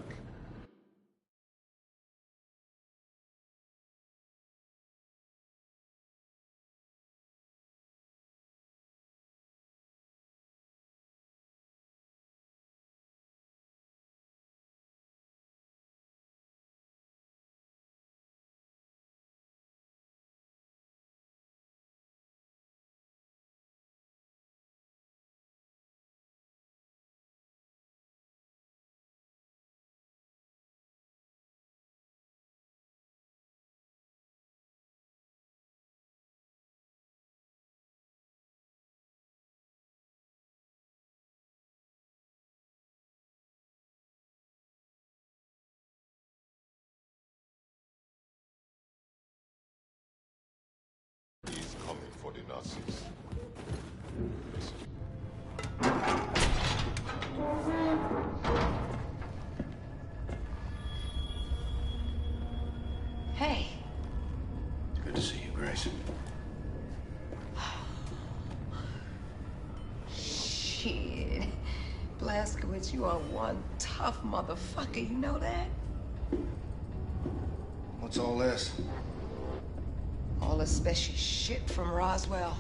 He's coming for the Nazis. Hey. It's good to see you, Grace. Shit. Blazkowicz, you are one tough motherfucker, you know that? What's all this? All the special shit from Roswell.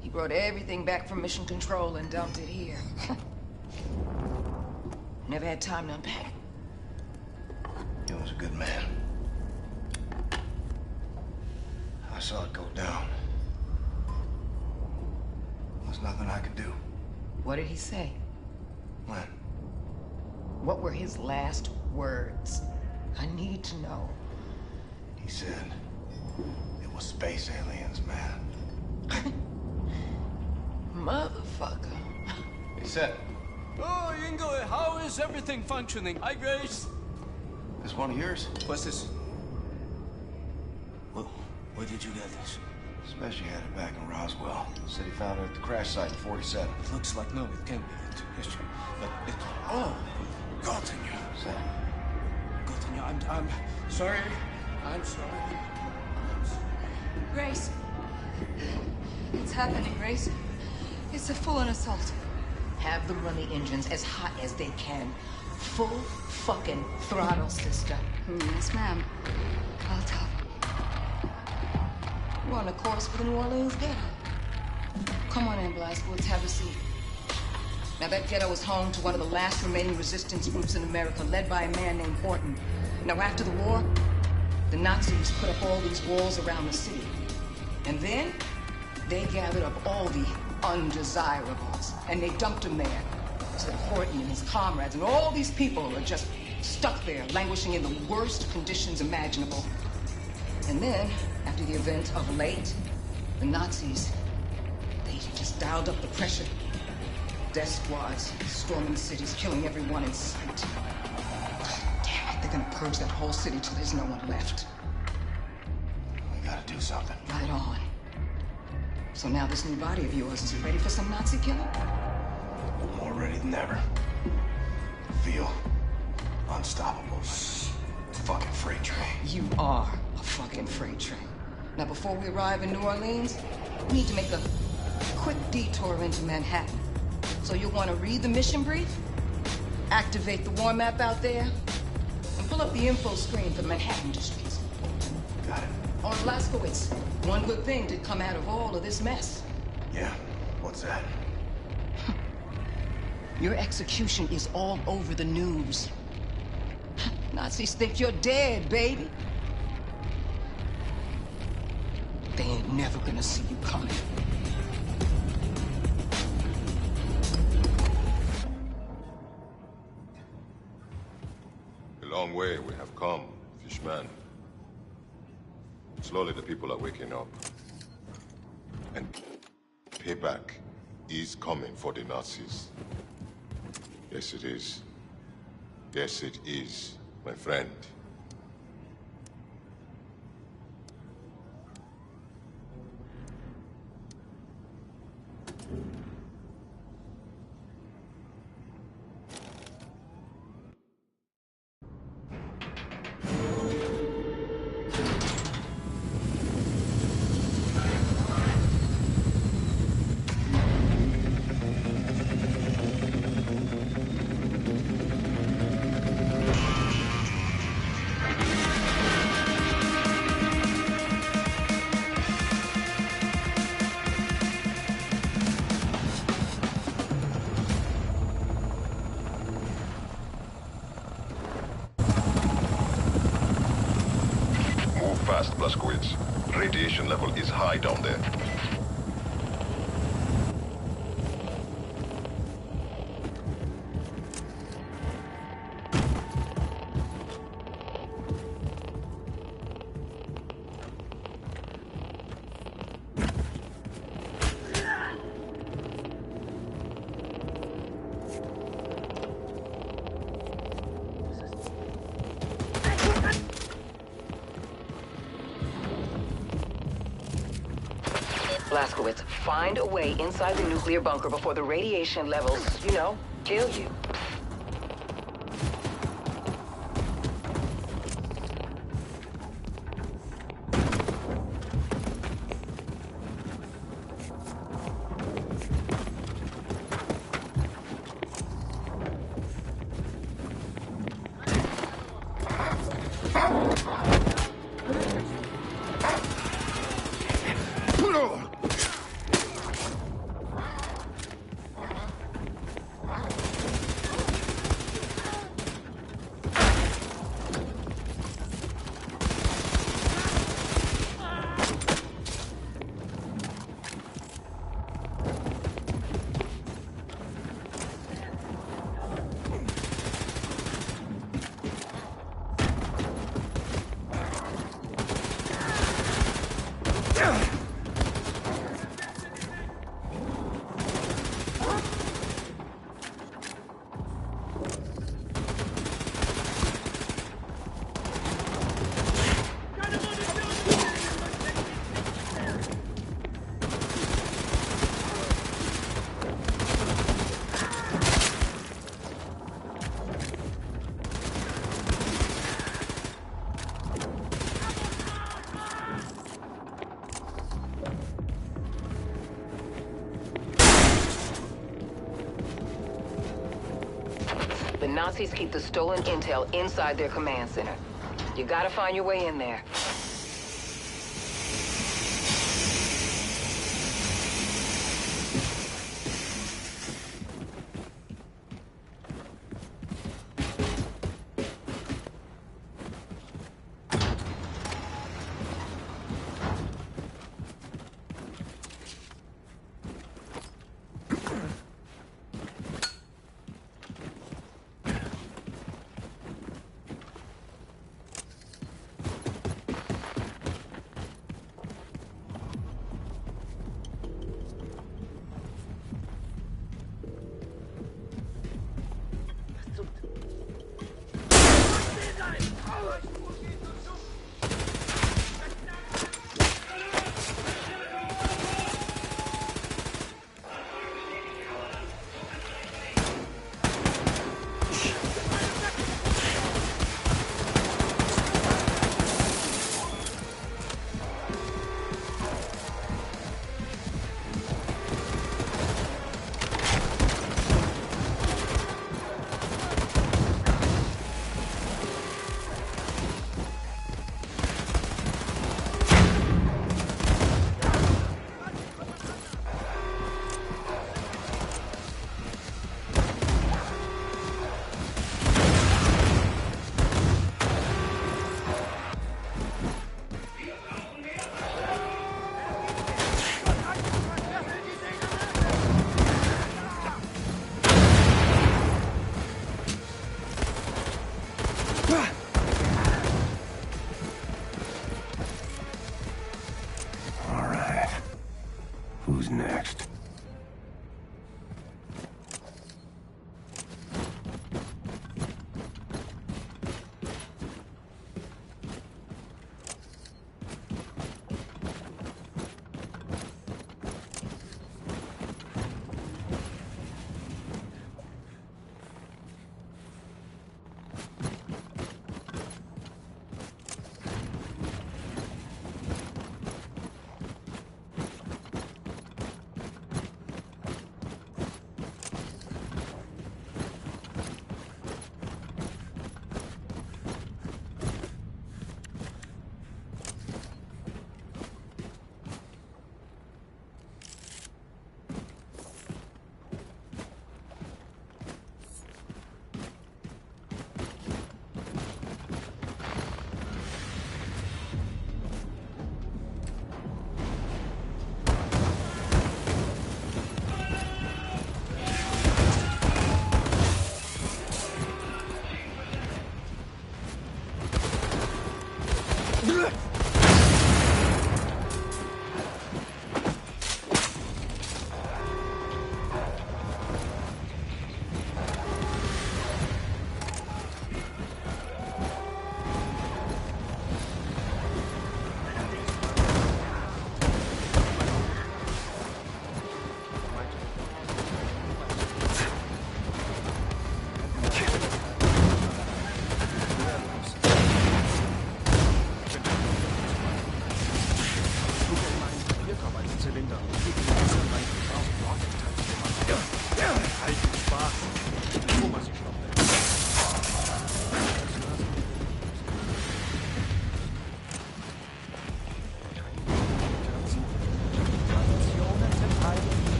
He brought everything back from Mission Control and dumped it here. Never had time to unpack it. He was a good man. I saw it go down. There's nothing I could do. What did he say? When? What were his last words? I need to know. He said it was space aliens, man. Motherfucker. He said. Oh, Ingo, how is everything functioning? Hi, Grace. This one of yours? What's this? Well, where did you get this? Special had it back in Roswell. Said he found it at the crash site in 47. It looks like no, it can't be it. History. But it. Oh, gotten you. Say. Gotten you. I'm sorry. I'm sorry. Grace. What's happening, Grace? It's a full-on assault. Have them run the engines as hot as they can. Full fucking throttle, sister. Yes, ma'am. I'll tell them. We're on a course for the New Orleans ghetto. Come on in, Blazkowicz, have a seat. Now, that ghetto is home to one of the last remaining resistance groups in America, led by a man named Horton. Now, after the war, the Nazis put up all these walls around the city. And then, they gathered up all the undesirables, and they dumped them there. So that Horton and his comrades and all these people are just stuck there, languishing in the worst conditions imaginable. And then, after the event of late, the Nazis, they just dialed up the pressure. Death squads storming cities, killing everyone in sight. Damn it, they're gonna purge that whole city till there's no one left. We gotta do something. Right on. So now this new body of yours, is it ready for some Nazi killing? More ready than ever. Feel unstoppable. Fucking freight train. You are a fucking freight train. Now, before we arrive in New Orleans, we need to make a quick detour into Manhattan. So you'll want to read the mission brief, activate the war map out there, and pull up the info screen for the Manhattan districts. Got it. On Blazkowicz, one good thing did come out of all of this mess. Yeah, what's that? Your execution is all over the news. Nazis think you're dead, baby. They ain't never gonna see you coming. A long way we have come, Fishman. Slowly the people are waking up. And payback is coming for the Nazis. Yes, it is. Yes, it is, my friend. Blazkowicz. Radiation level is high down there. Blazkowicz, find a way inside the nuclear bunker before the radiation levels, you know, kill you. The Nazis keep the stolen intel inside their command center. You gotta find your way in there.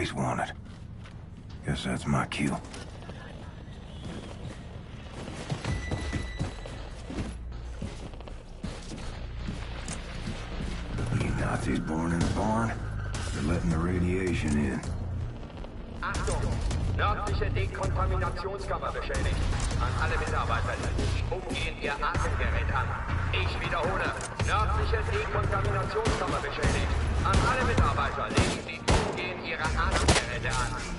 place wanted. Guess that's my cue. You Nazis born in a barn? They're letting the radiation in. Achtung! Nördliche Dekontaminationskammer beschädigt. An alle Mitarbeiter legen Sie umgehend Ihr Atemgerät an. Ich wiederhole. Nördliche Dekontaminationskammer beschädigt. An alle Mitarbeiter legen Sie umgehend Ihre Atemgeräte an.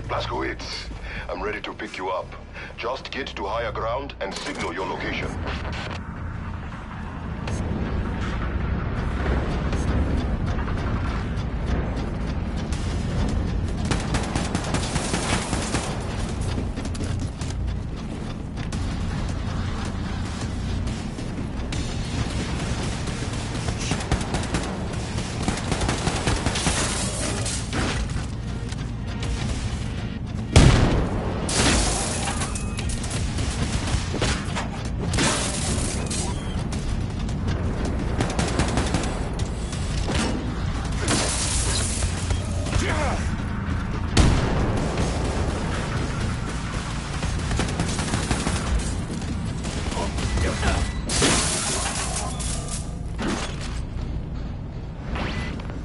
Blazkowicz, I'm ready to pick you up. Just get to higher ground and signal your location.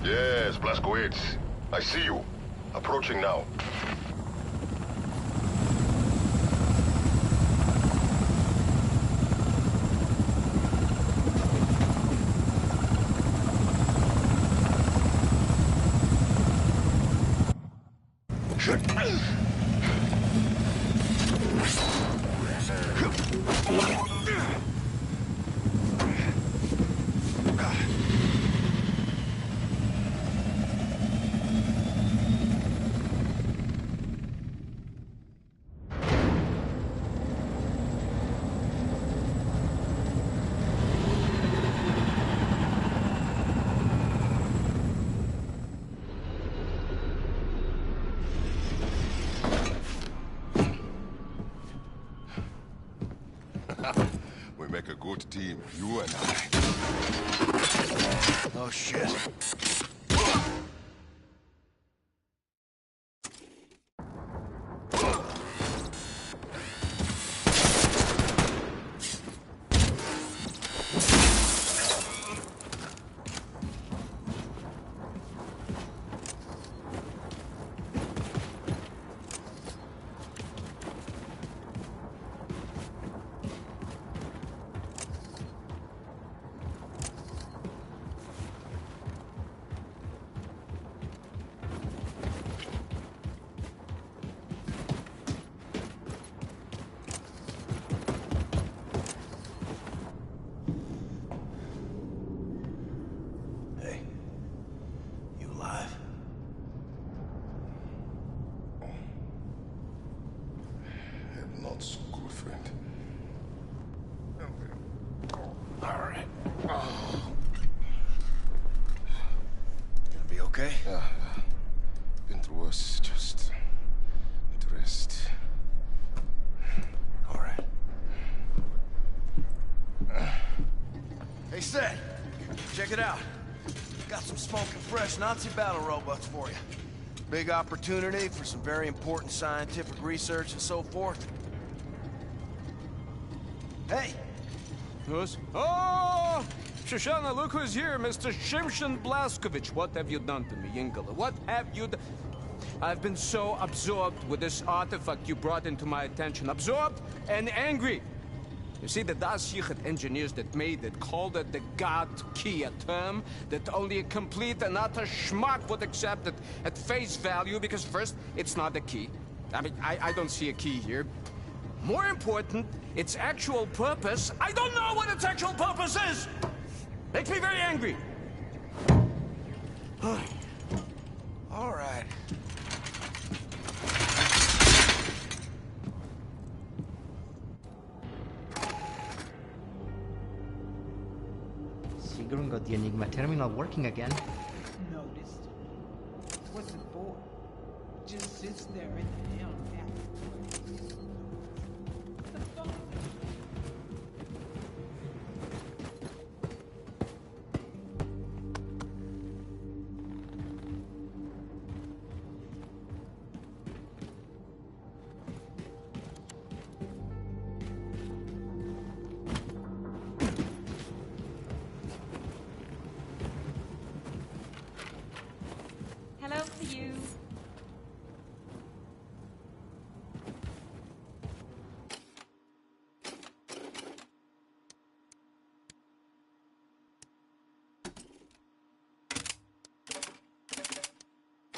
Yes, Blazkowicz. I see you. Approaching now. We make a good team, you and I. Oh, shit. okay? Yeah. Been through worse. Just need to rest. All right. Hey, Seth, check it out. Got some smoking fresh Nazi battle robots for you. Big opportunity for some very important scientific research and so forth. Hey! Who's? Oh! Shoshana, look who's here, Mr. Shimshon Blaskovich. What have you done to me, Yinkala? What have you done? I've been so absorbed with this artifact you brought into my attention. Absorbed and angry. You see, the Das Yichud engineers that made it called it the God Key, a term that only a complete and utter schmuck would accept it at face value, because first, it's not a key. I mean, I don't see a key here. More important, its actual purpose, I don't know what its actual purpose is! Makes me very angry. All right. Sigrun got the Enigma terminal working again. Noticed. What's it for? Just sits there in the hell Hello to you.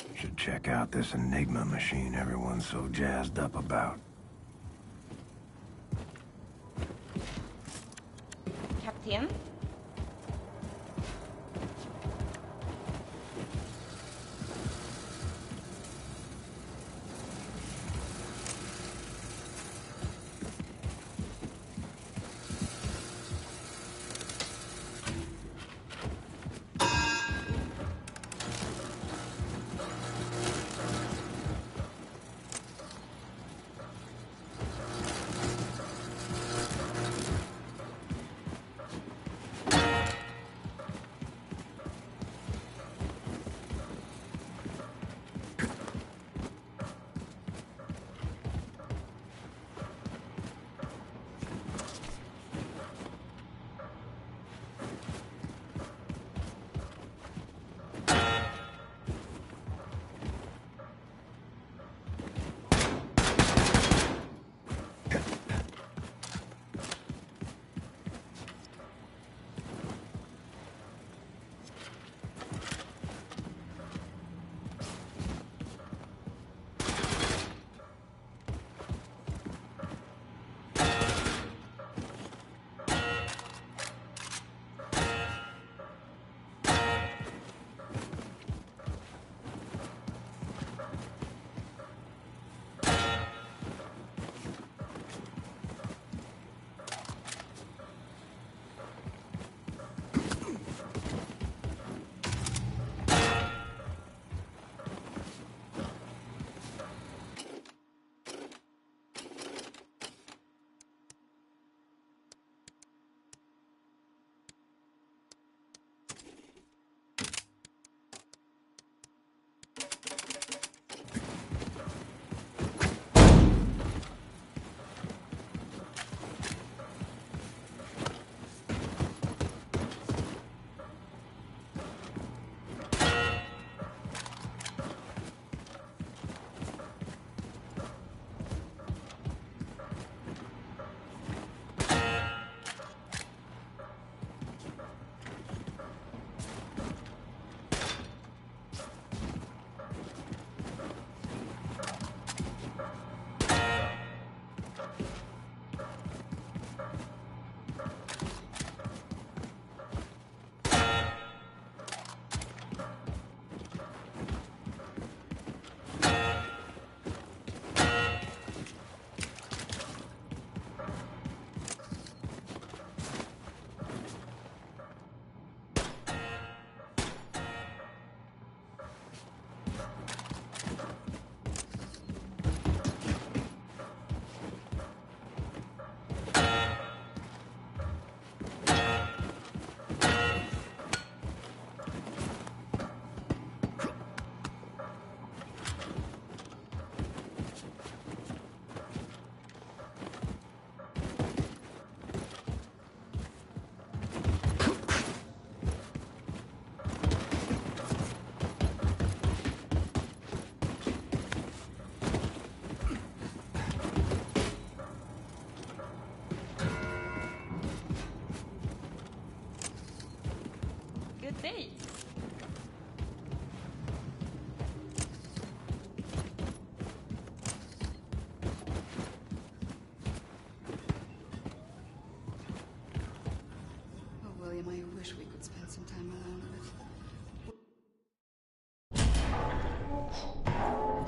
You should check out this Enigma machine everyone's so jazzed up about. Captain?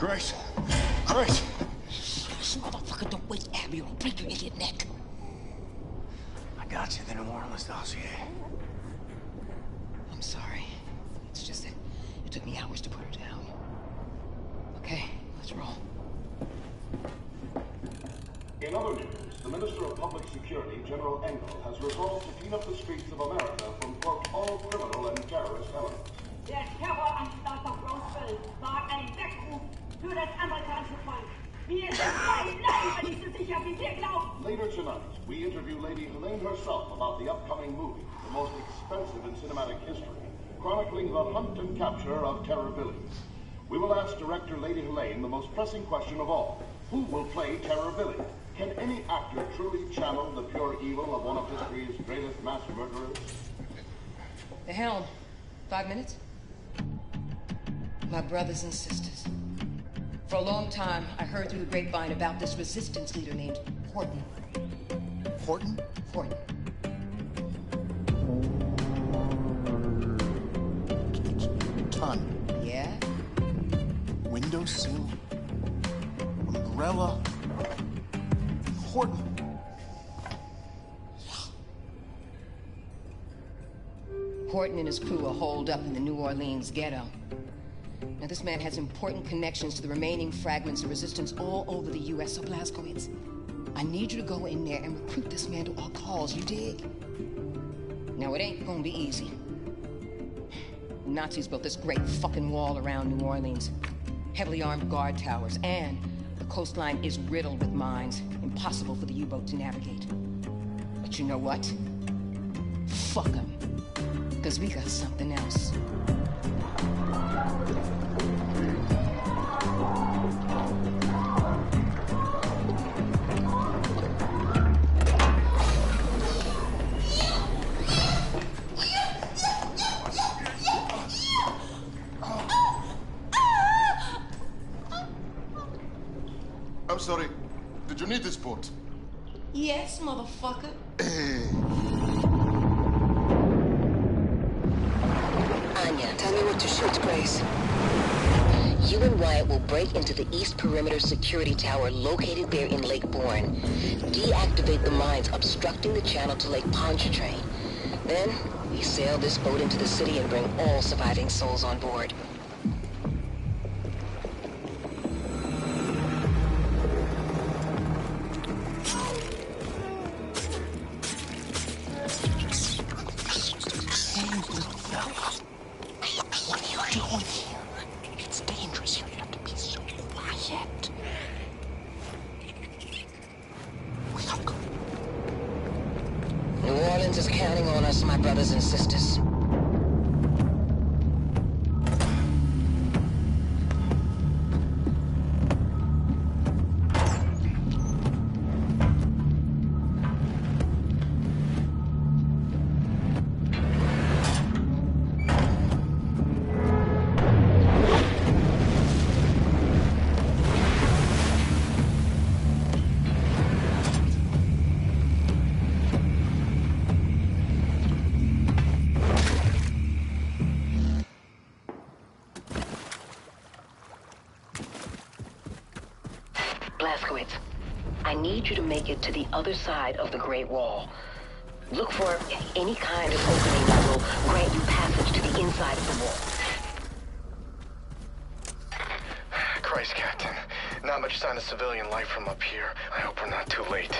Grace! Grace! This motherfucker, don't wait, Abby, or I'll break your idiot neck. I got you the New Orleans dossier. I'm sorry. It's just that it took me hours to put her down. Okay, let's roll. In other news, the Minister of Public Security, General Engel, has resolved to clean up the streets of America from, quote, all criminal and terrorist elements. Der Terroranschlag auf Roswell war ein Weckruf für das amerikanische Volk. Wir sind beileibe nicht so sicher, wie wir glauben. Later tonight, we interview Lady Helene herself about the upcoming movie, the most expensive in cinematic history, chronicling the hunt and capture of terror villains. We will ask director Lady Helene the most pressing question of all. Who will play Terror Billy? Can any actor truly channel the pure evil of one of history's greatest mass murderers? The helm. 5 minutes? My brothers and sisters. For a long time, I heard through the grapevine about this resistance leader named Horton. Horton? Horton. Ton. Yeah? Windowsill. Umbrella. Horton. Horton and his crew are holed up in the New Orleans ghetto. Now, this man has important connections to the remaining fragments of resistance all over the U.S., so Blazkowicz, I need you to go in there and recruit this man to our cause, you dig? Now, it ain't gonna be easy. The Nazis built this great fucking wall around New Orleans. Heavily armed guard towers, and the coastline is riddled with mines, impossible for the U-boat to navigate. But you know what? Fuck them. Because we got something else. I'm sorry. Did you need this boat? Yes, motherfucker. Anya, tell me what to shoot, Grace. You and Wyatt will break into the East Perimeter Security Tower located there in Lake Bourne. Deactivate the mines obstructing the channel to Lake Pontchartrain. Then, we sail this boat into the city and bring all surviving souls on board. New Orleans is counting on us, my brothers and sisters. Blazkowicz, I need you to make it to the other side of the Great Wall. Look for any kind of opening that will grant you passage to the inside of the wall. Christ, Captain. Not much sign of civilian life from up here. I hope we're not too late.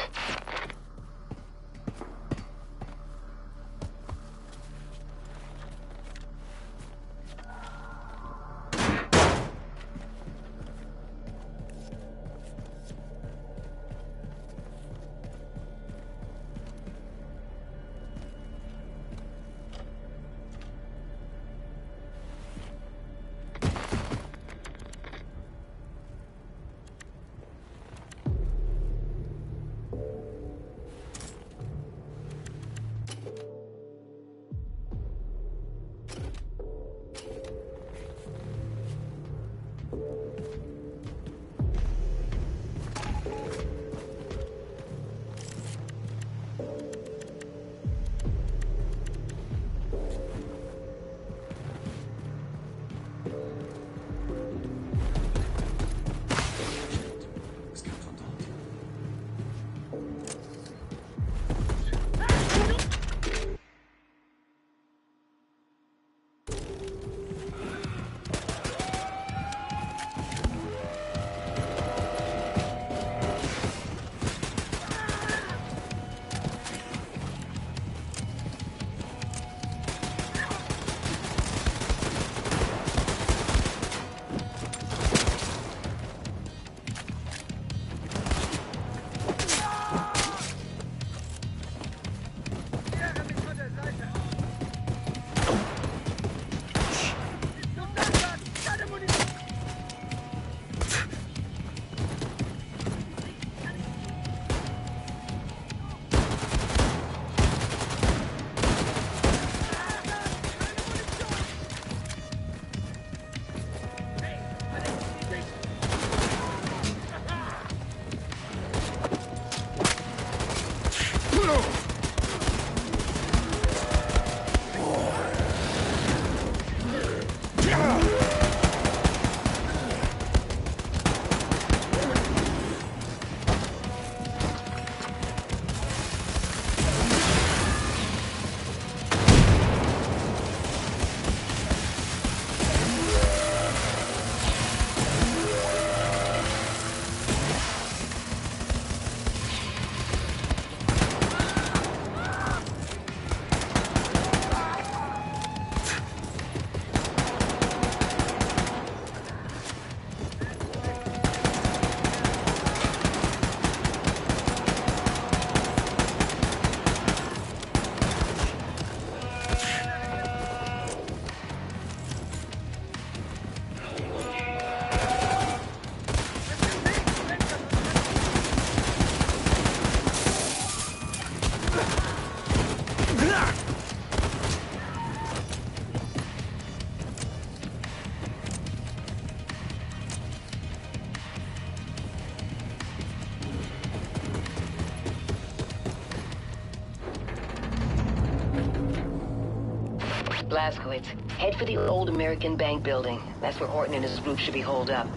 Blazkowicz, head for the old American Bank building. That's where Horton and his group should be holed up.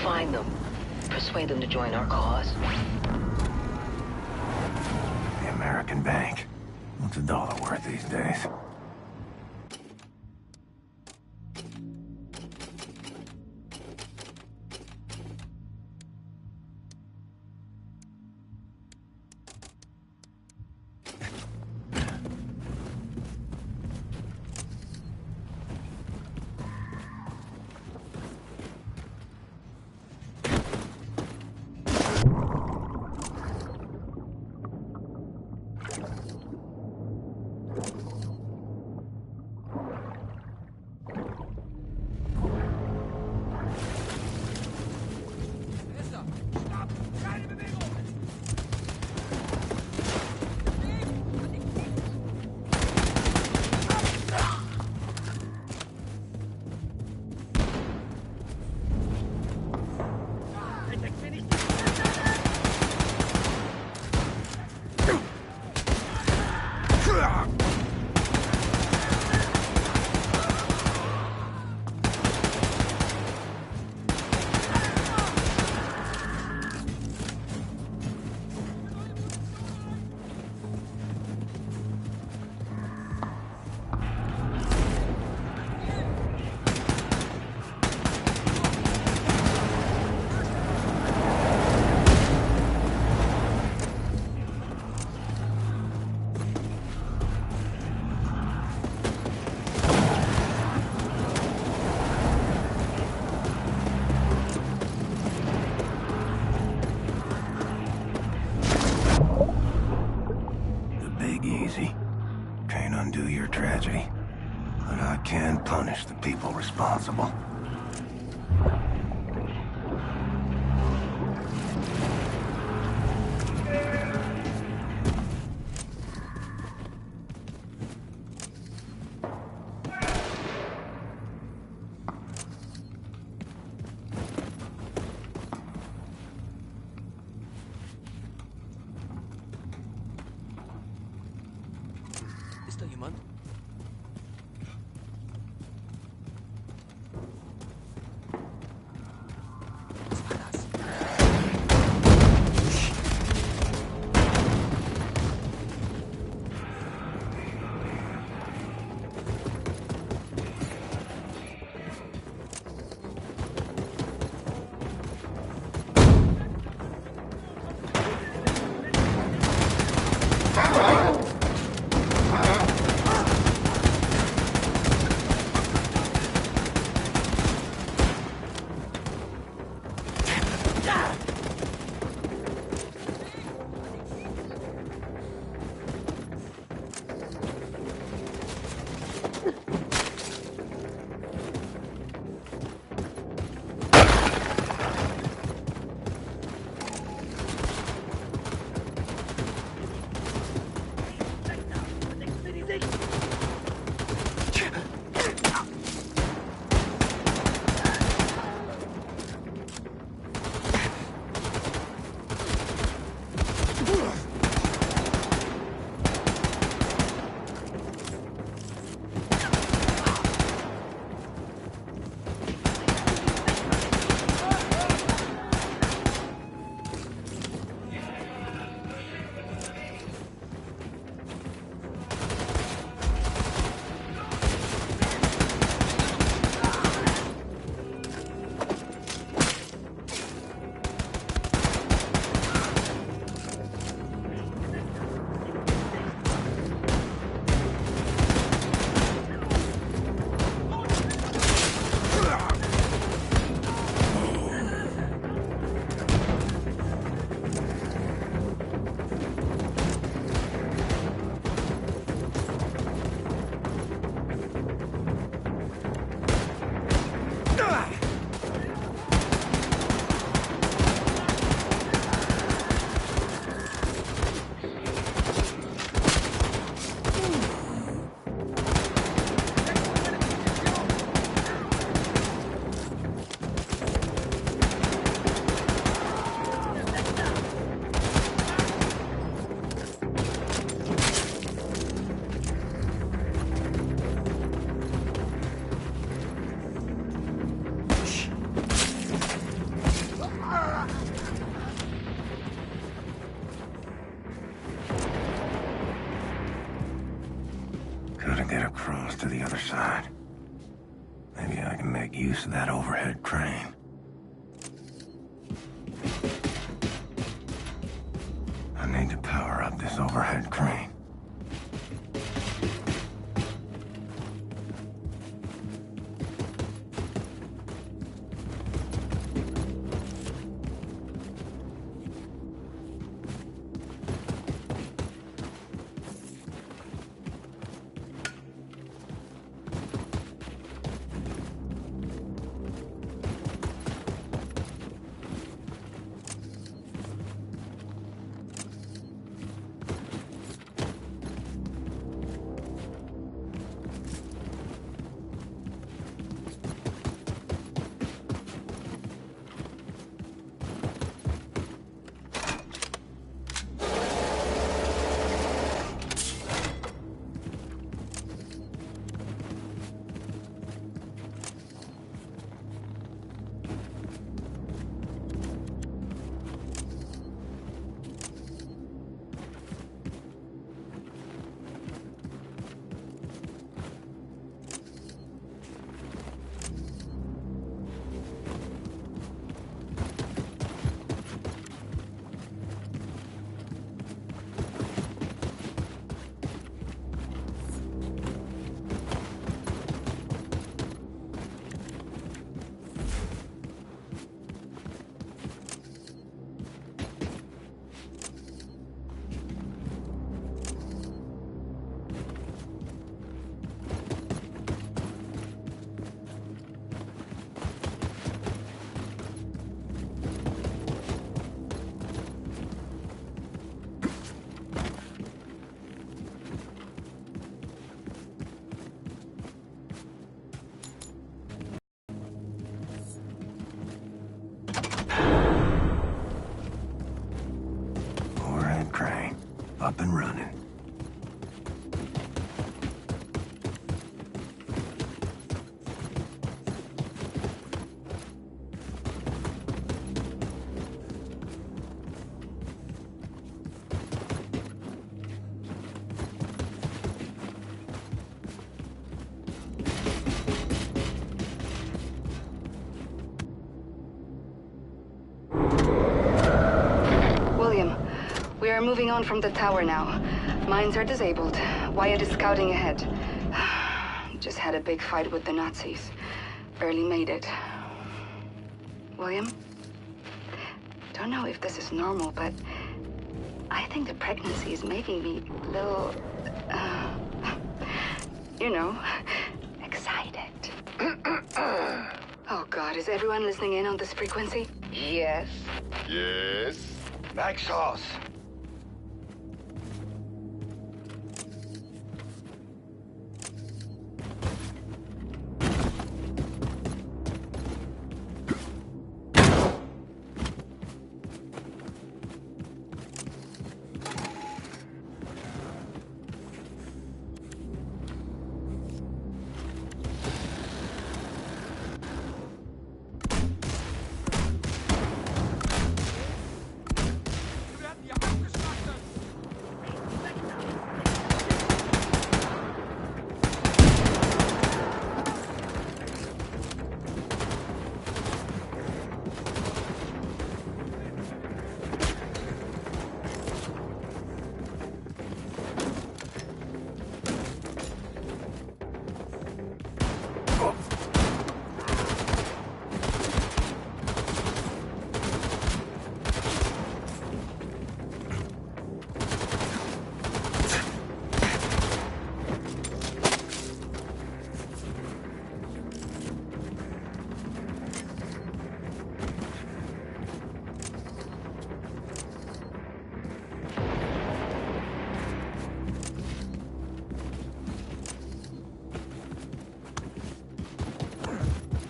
Find them. Persuade them to join our cause. The American Bank. What's $1 worth these days? us to the other side. Maybe I can make use of that overhead crane. I need to power up this overhead crane. Up and running. William, we are moving on from the tower now. Mines are disabled. Wyatt is scouting ahead. Just had a big fight with the Nazis. Barely made it. William? Don't know if this is normal, but I think the pregnancy is making me a little, you know, excited. Oh God, is everyone listening in on this frequency? Yes. Yes? Like sauce.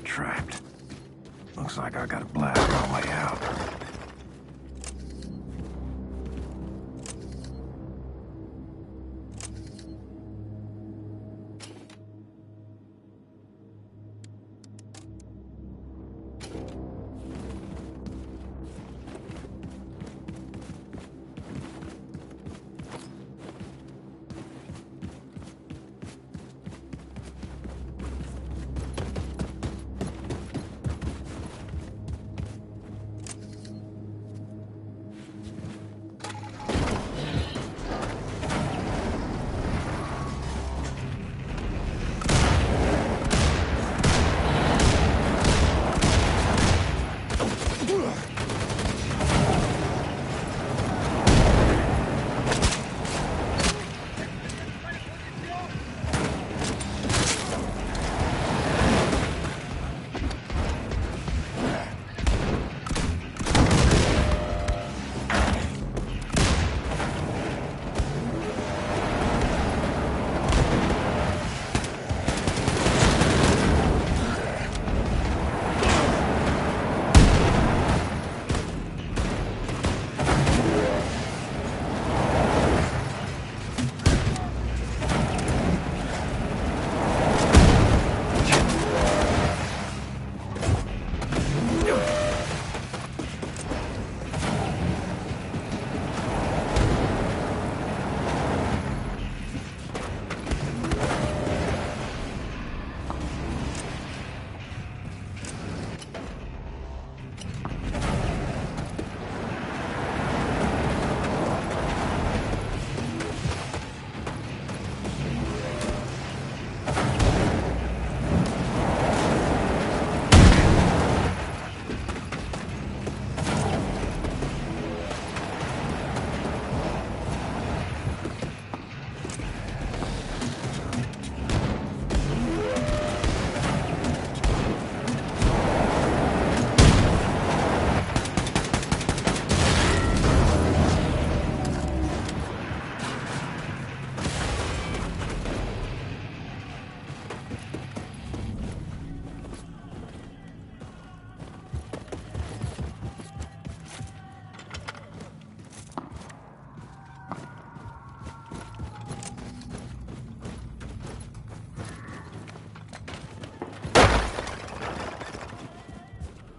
Trapped. Looks like I got a blast on my way out.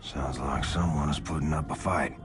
Sounds like someone is putting up a fight.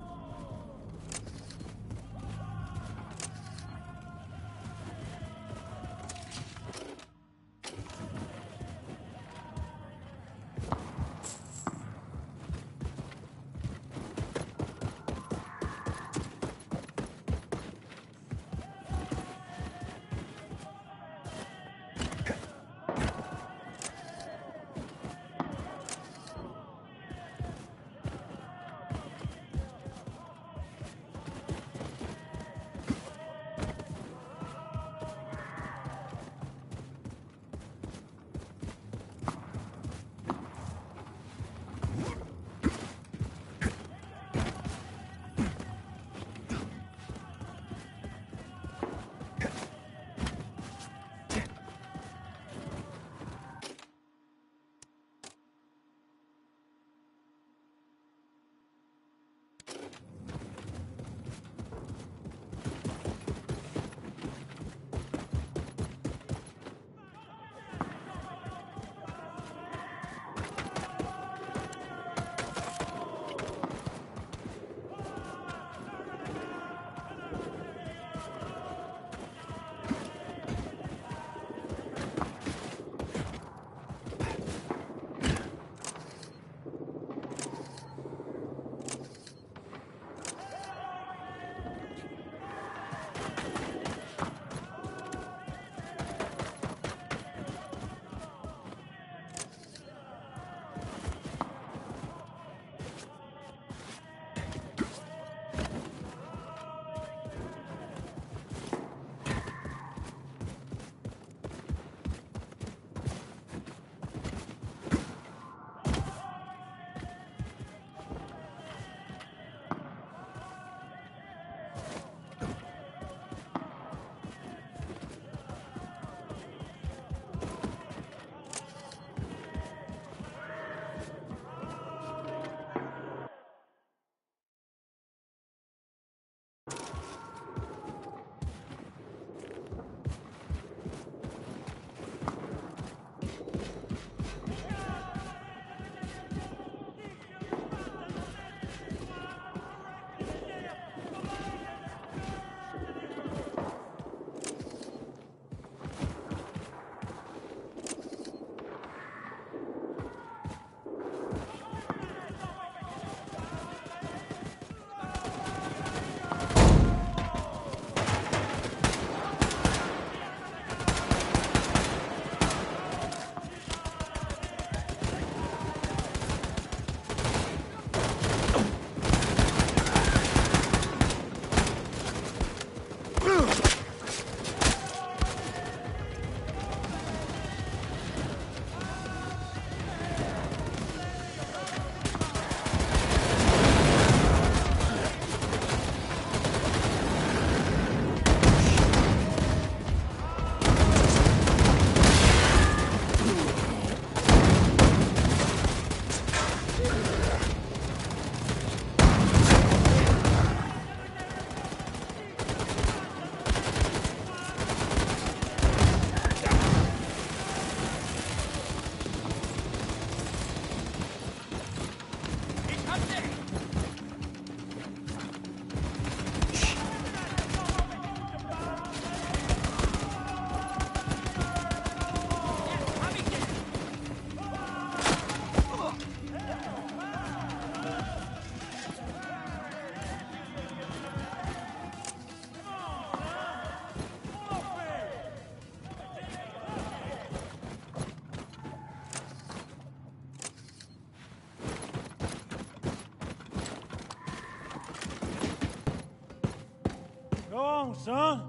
on, son.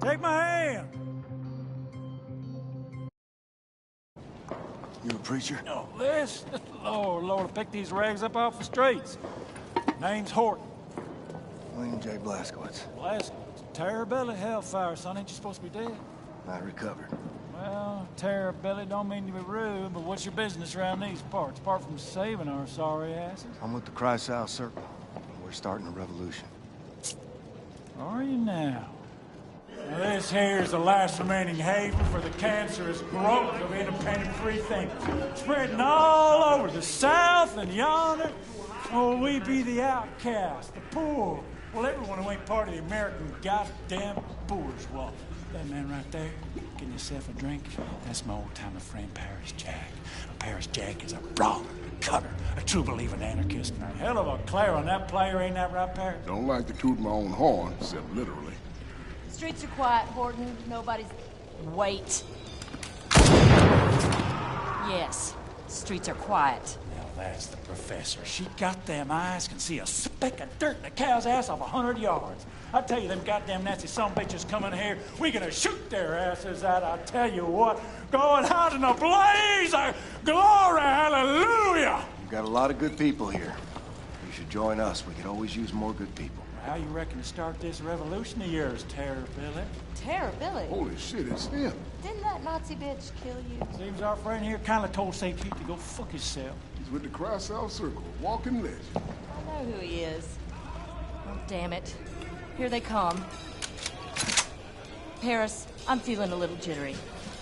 Take my hand. You a preacher? No, this? Lord, Lord, I picked these rags up off the streets. Name's Horton. William J. Blazkowicz. Blazkowicz. Terror-belly hellfire, son. Ain't you supposed to be dead? I recovered. Well, terror-belly don't mean to be rude, but what's your business around these parts, apart from saving our sorry asses? I'm with the Christ-House Circle. We're starting a revolution. Are you now? Now this here is the last remaining haven for the cancerous growth of independent free thinkers, spreading all over the South and yonder. Oh, we be the outcast, the poor. Well, everyone who ain't part of the American goddamn bourgeois. That man right there, getting yourself a drink, that's my old-timer friend Paris Jack. Paris Jack is a brawler, a cutter, a true believing anarchist, and a hell of a clarinet player, ain't that right, Paris? Don't like to toot my own horn, except literally. The streets are quiet, Horton. Nobody's... Wait. Yes, streets are quiet. Now that's the professor. She got them eyes, can see a speck of dirt in a cow's ass off 100 yards. I tell you, them goddamn Nazi son bitches coming here, we gonna shoot their asses out. I tell you what, going out in a blaze of glory, hallelujah! We've got a lot of good people here. You should join us. We could always use more good people. How you reckon to start this revolution of yours, Terror Billy? Terror Billy? Holy shit, it's him. Didn't that Nazi bitch kill you? Seems our friend here kind of told St. Pete to go fuck himself. He's with the Crossout Circle, walking legend. I know who he is. Oh, damn it. Here they come. Paris, I'm feeling a little jittery.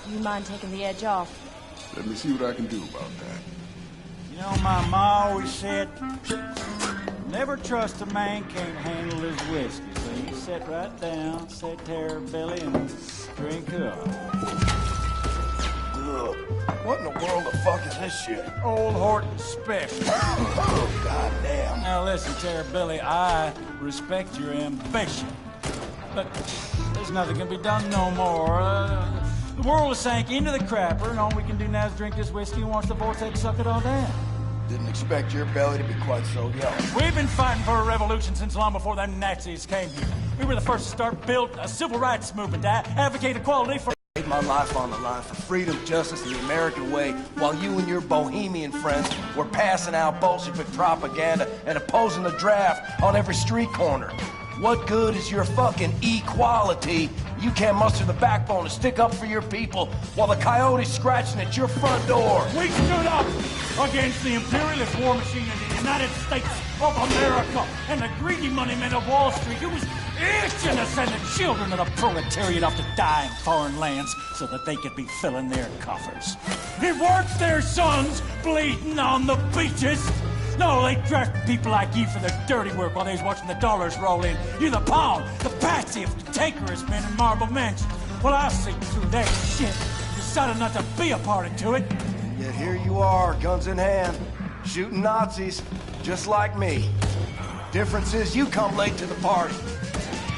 You mind taking the edge off? Let me see what I can do about that. You know, my ma always said, never trust a man can't handle his whiskey. So you sit right down, say Terror Billy, and drink up. Ugh. What in the world the fuck is this shit? Old Horton special. Oh, goddamn. Now listen, Terror Billy, I respect your ambition. But there's nothing can be done no more. The world has sank into the crapper, and all we can do now is drink this whiskey and watch the vortex suck it all down. Didn't expect your belly to be quite so young. We've been fighting for a revolution since long before them Nazis came here. We were the first to start build a civil rights movement to advocate equality for... I laid my life on the line for freedom, justice, and the American way, while you and your bohemian friends were passing out Bolshevik propaganda and opposing the draft on every street corner. What good is your fucking equality? You can't muster the backbone to stick up for your people while the coyote's scratching at your front door. We stood up against the imperialist war machine in the United States of America and the greedy money men of Wall Street who was itching to send the children of the proletariat off to die in foreign lands so that they could be filling their coffers. It weren't their sons bleeding on the beaches. No, they draft people like you for the dirty work while they was watching the dollars roll in. You're the pawn, the patsy of the tankerous men in Marble Mansion. Well, I see through that shit. Decided not to be a party to it. And yet here you are, guns in hand, shooting Nazis, just like me. Difference is you come late to the party.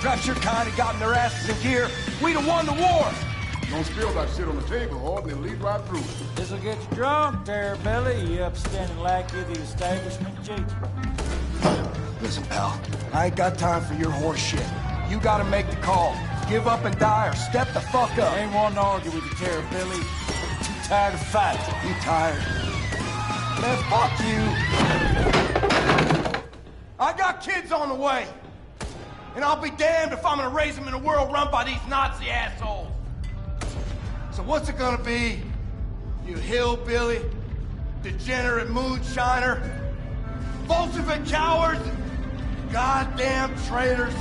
Perhaps your kind had gotten their asses in gear. We'd have won the war. Don't spill that shit on the table, Horton, and lead right through it. This'll get you drunk, Terror Billy. You upstanding lackey of the establishment, Jake. Listen, pal, I ain't got time for your horse shit. You gotta make the call. Give up and die or step the fuck up. I ain't wanting to argue with you, Terror Billy. I'm too tired of fighting. You tired? Man, fuck you. I got kids on the way. And I'll be damned if I'm gonna raise them in a world run by these Nazi assholes. So what's it gonna be? You hillbilly, degenerate moonshiner, Bolshevik cowards, goddamn traitors.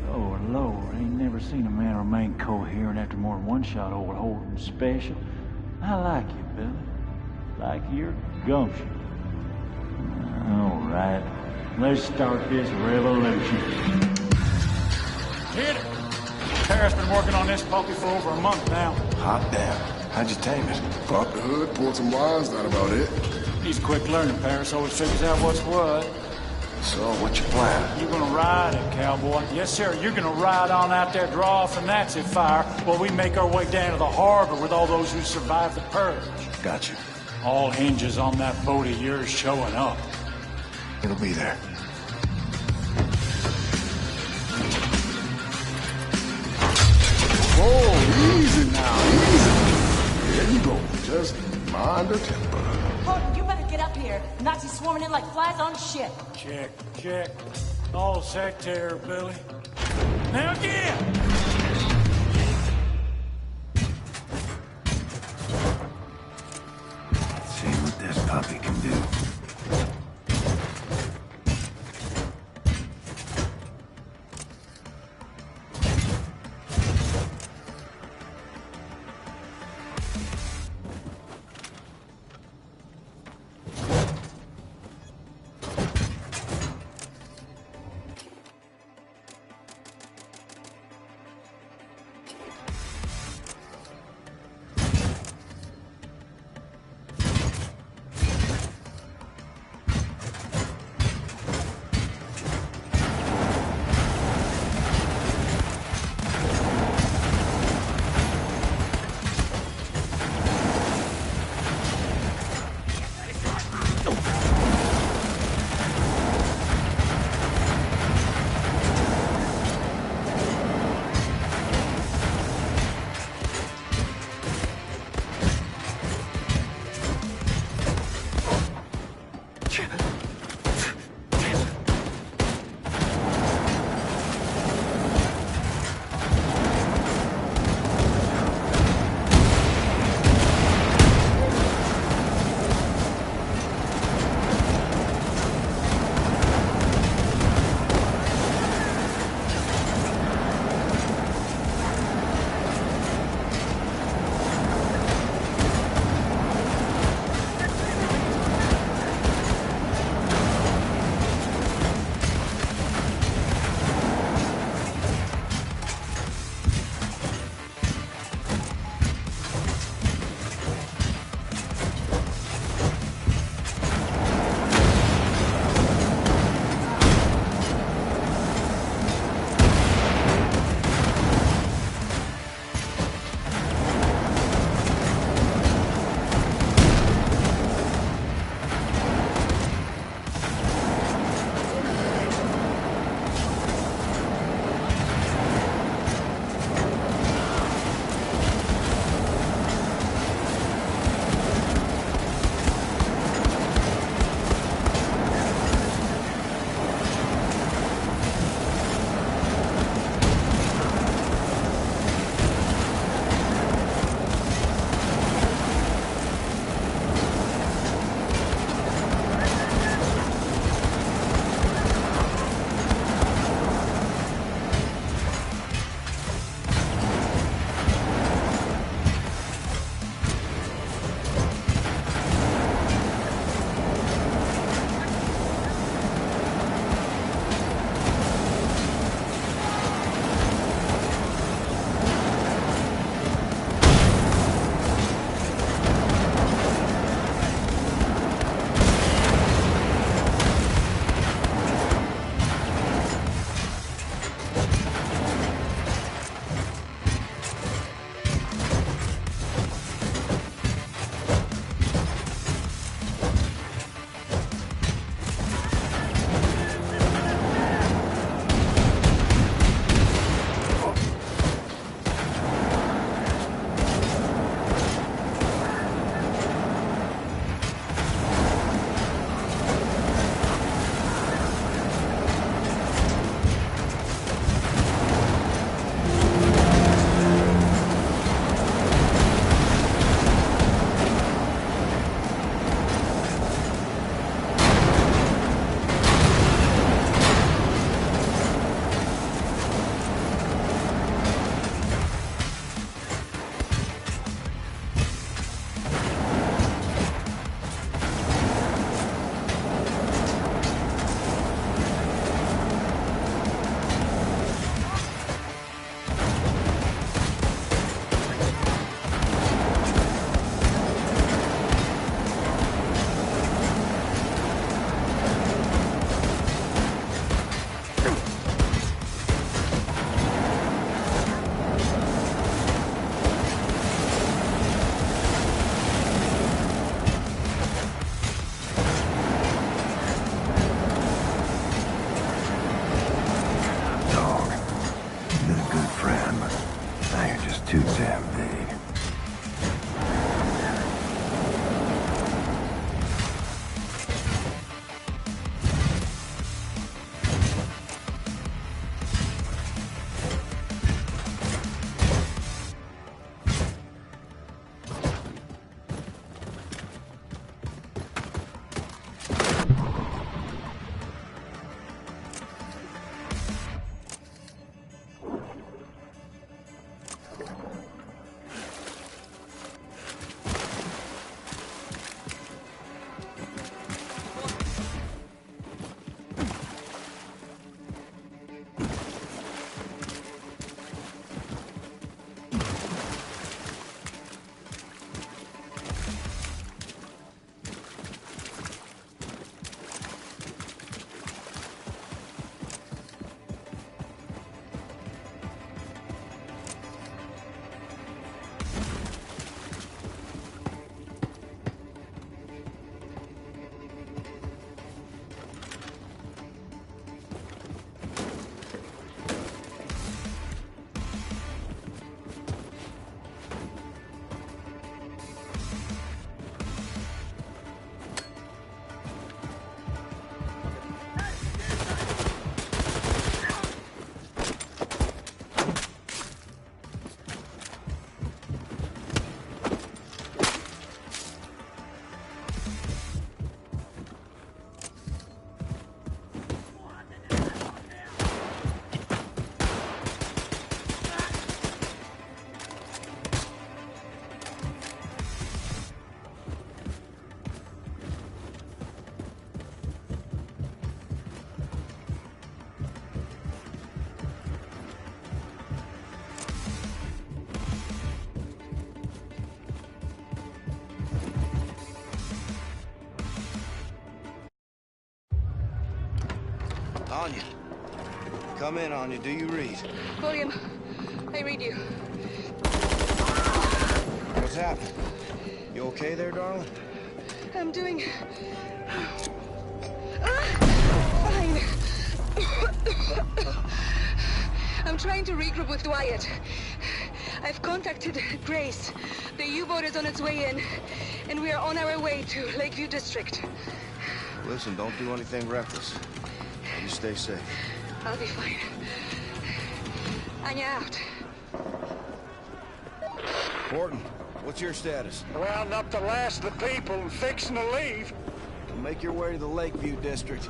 Lord, Lord, ain't never seen a man remain coherent after more than one shot old Horton special. I like you, Billy. Like your gumption. All right. Let's start this revolution. Hit it! Tara's been working on this puppy for over a month now. Hot damn. How'd you tame it? Pop the hood, pour some wines, not about it. He's quick learning, Paris. Always figures out what's what. So, what's your plan? You're gonna ride it, cowboy. Yes, sir. You're gonna ride on out there, draw off the Nazi fire, while we make our way down to the harbor with all those who survived the purge. Gotcha. All hinges on that boat of yours showing up. It'll be there. Oh, easy now, easy. There you go. Just mind the temper. Horton, you better get up here. Nazis swarming in like flies on shit. Check, check. All set, Terror Billy. Now again! Let's see what this puppy can do. Anya. Come in, Anya. Do you read? William, I read you. What's happening? You okay there, darling? I'm doing... fine. I'm trying to regroup with Wyatt. I've contacted Grace. The U-boat is on its way in, and we are on our way to Lakeview District. Listen, don't do anything reckless. You stay safe. I'll be fine. Anya out. Horton, what's your status? Rounding up the last of the people and fixing to leave. Make your way to the Lakeview District.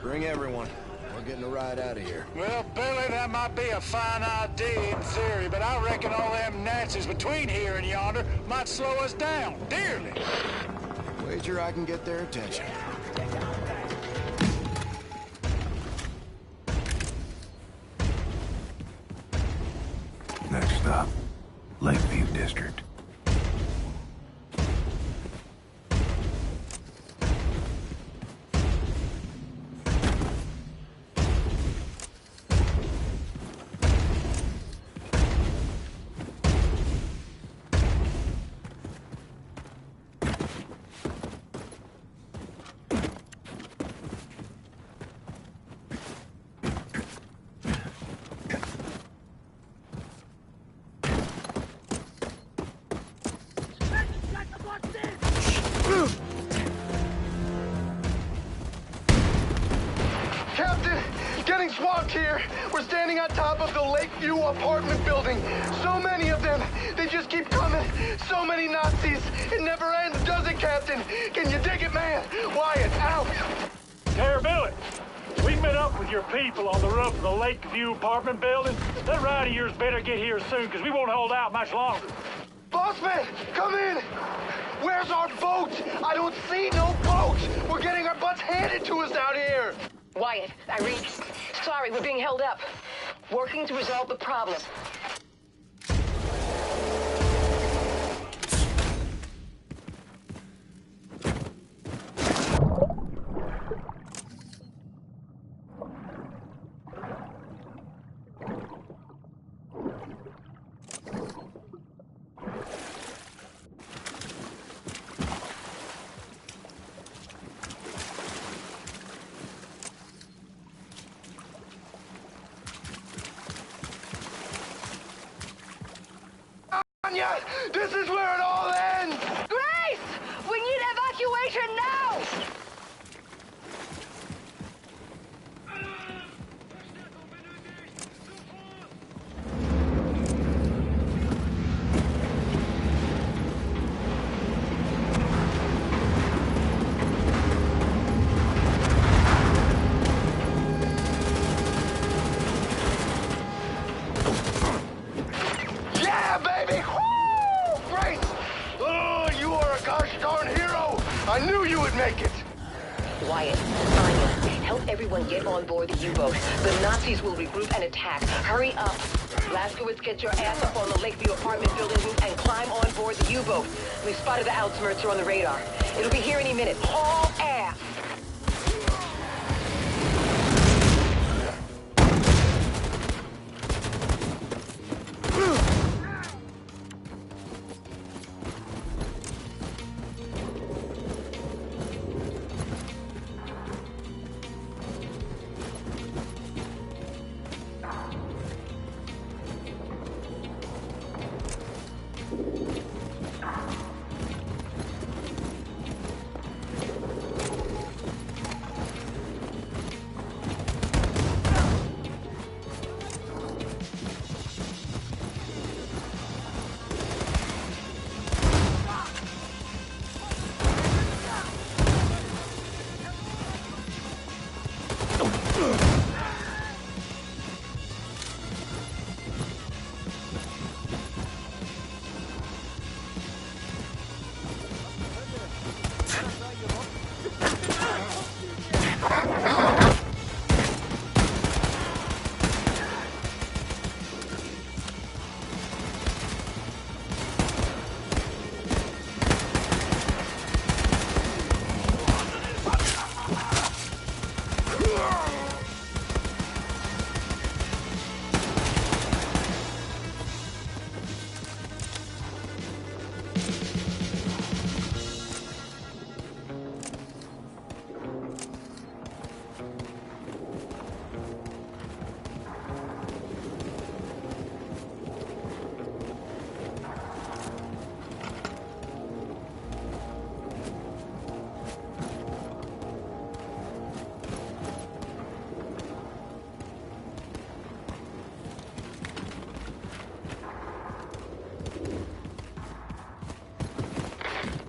Bring everyone. We're getting a ride out of here. Well, Billy, that might be a fine idea in theory, but I reckon all them Nazis between here and yonder might slow us down, dearly. Wager I can get their attention. Next stop, Lakeview District. Captain, getting swamped here. We're standing on top of the Lakeview apartment building. So many of them. They just keep coming. So many Nazis. It never ends, does it, Captain? Can you dig it, man? Wyatt, out. Billy, we met up with your people on the roof of the Lakeview apartment building. That ride of yours better get here soon, because we won't hold out much longer. Bossman, come in. Where's our boat? I don't see no boat. We're getting our butts handed to us out here. Wyatt, Irene, sorry, we're being held up. Working to resolve the problem. Anya, this is where it all ends! Grace! We need evacuation now! Yeah, baby! Woo! Grace! Oh, you are a gosh darn hero! I knew you would make it! Wyatt, Anya, help everyone get on board the U-boat. The Nazis will regroup and attack. Hurry up. Blazkowicz, get your ass up on the Lakeview apartment building roof and climb on board the U-boat. We've spotted the Outsmirtser on the radar. It'll be here any minute. Haul ass!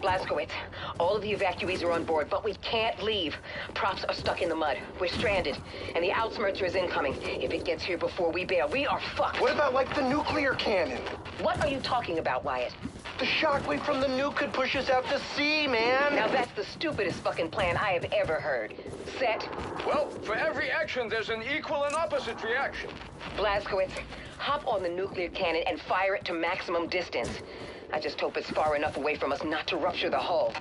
Blazkowicz, all of the evacuees are on board, but we can't leave. Props are stuck in the mud. We're stranded, and the Outsmerzer is incoming. If it gets here before we bail, we are fucked. What about, like, the nuclear cannon? What are you talking about, Wyatt? The shockwave from the nuke could push us out to sea, man! Now that's the stupidest fucking plan I have ever heard. Set. Well, for every action, there's an equal and opposite reaction. Blazkowicz, hop on the nuclear cannon and fire it to maximum distance. I just hope it's far enough away from us not to rupture the hull.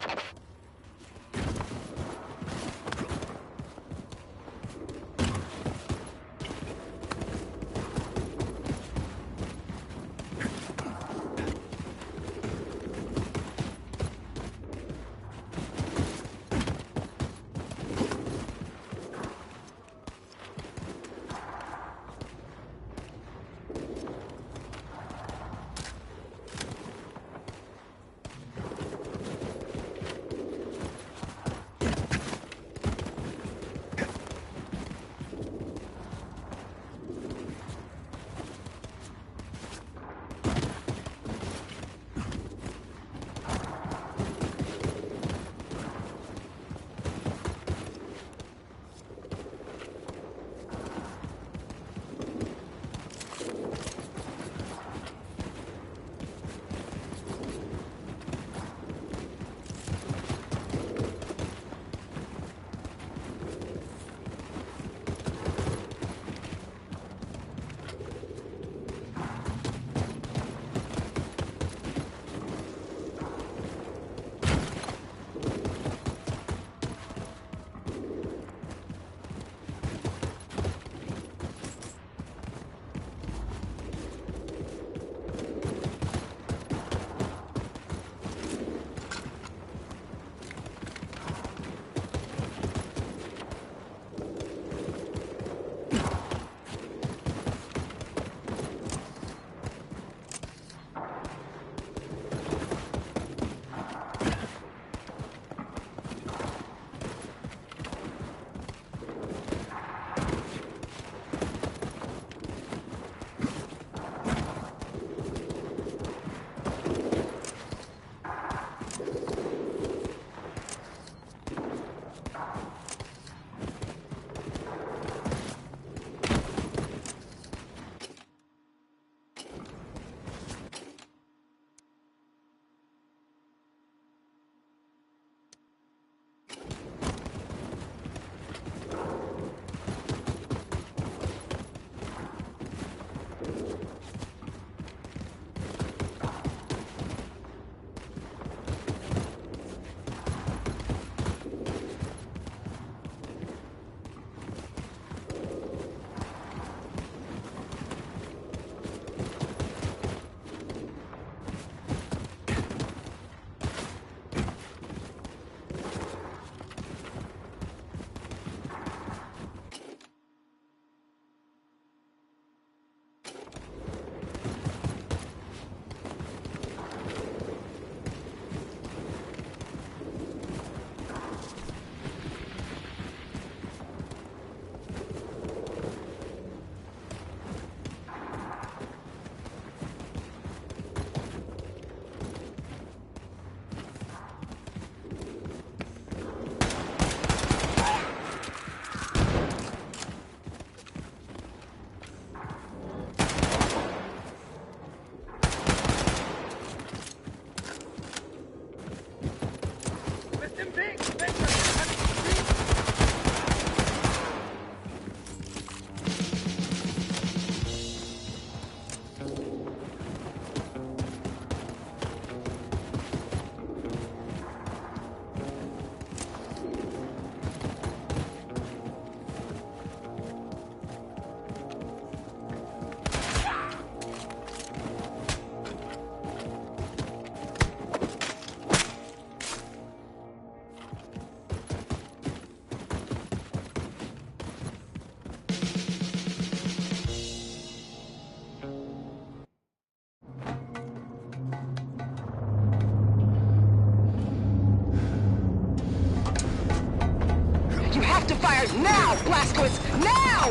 Now, Blazkowicz! Now!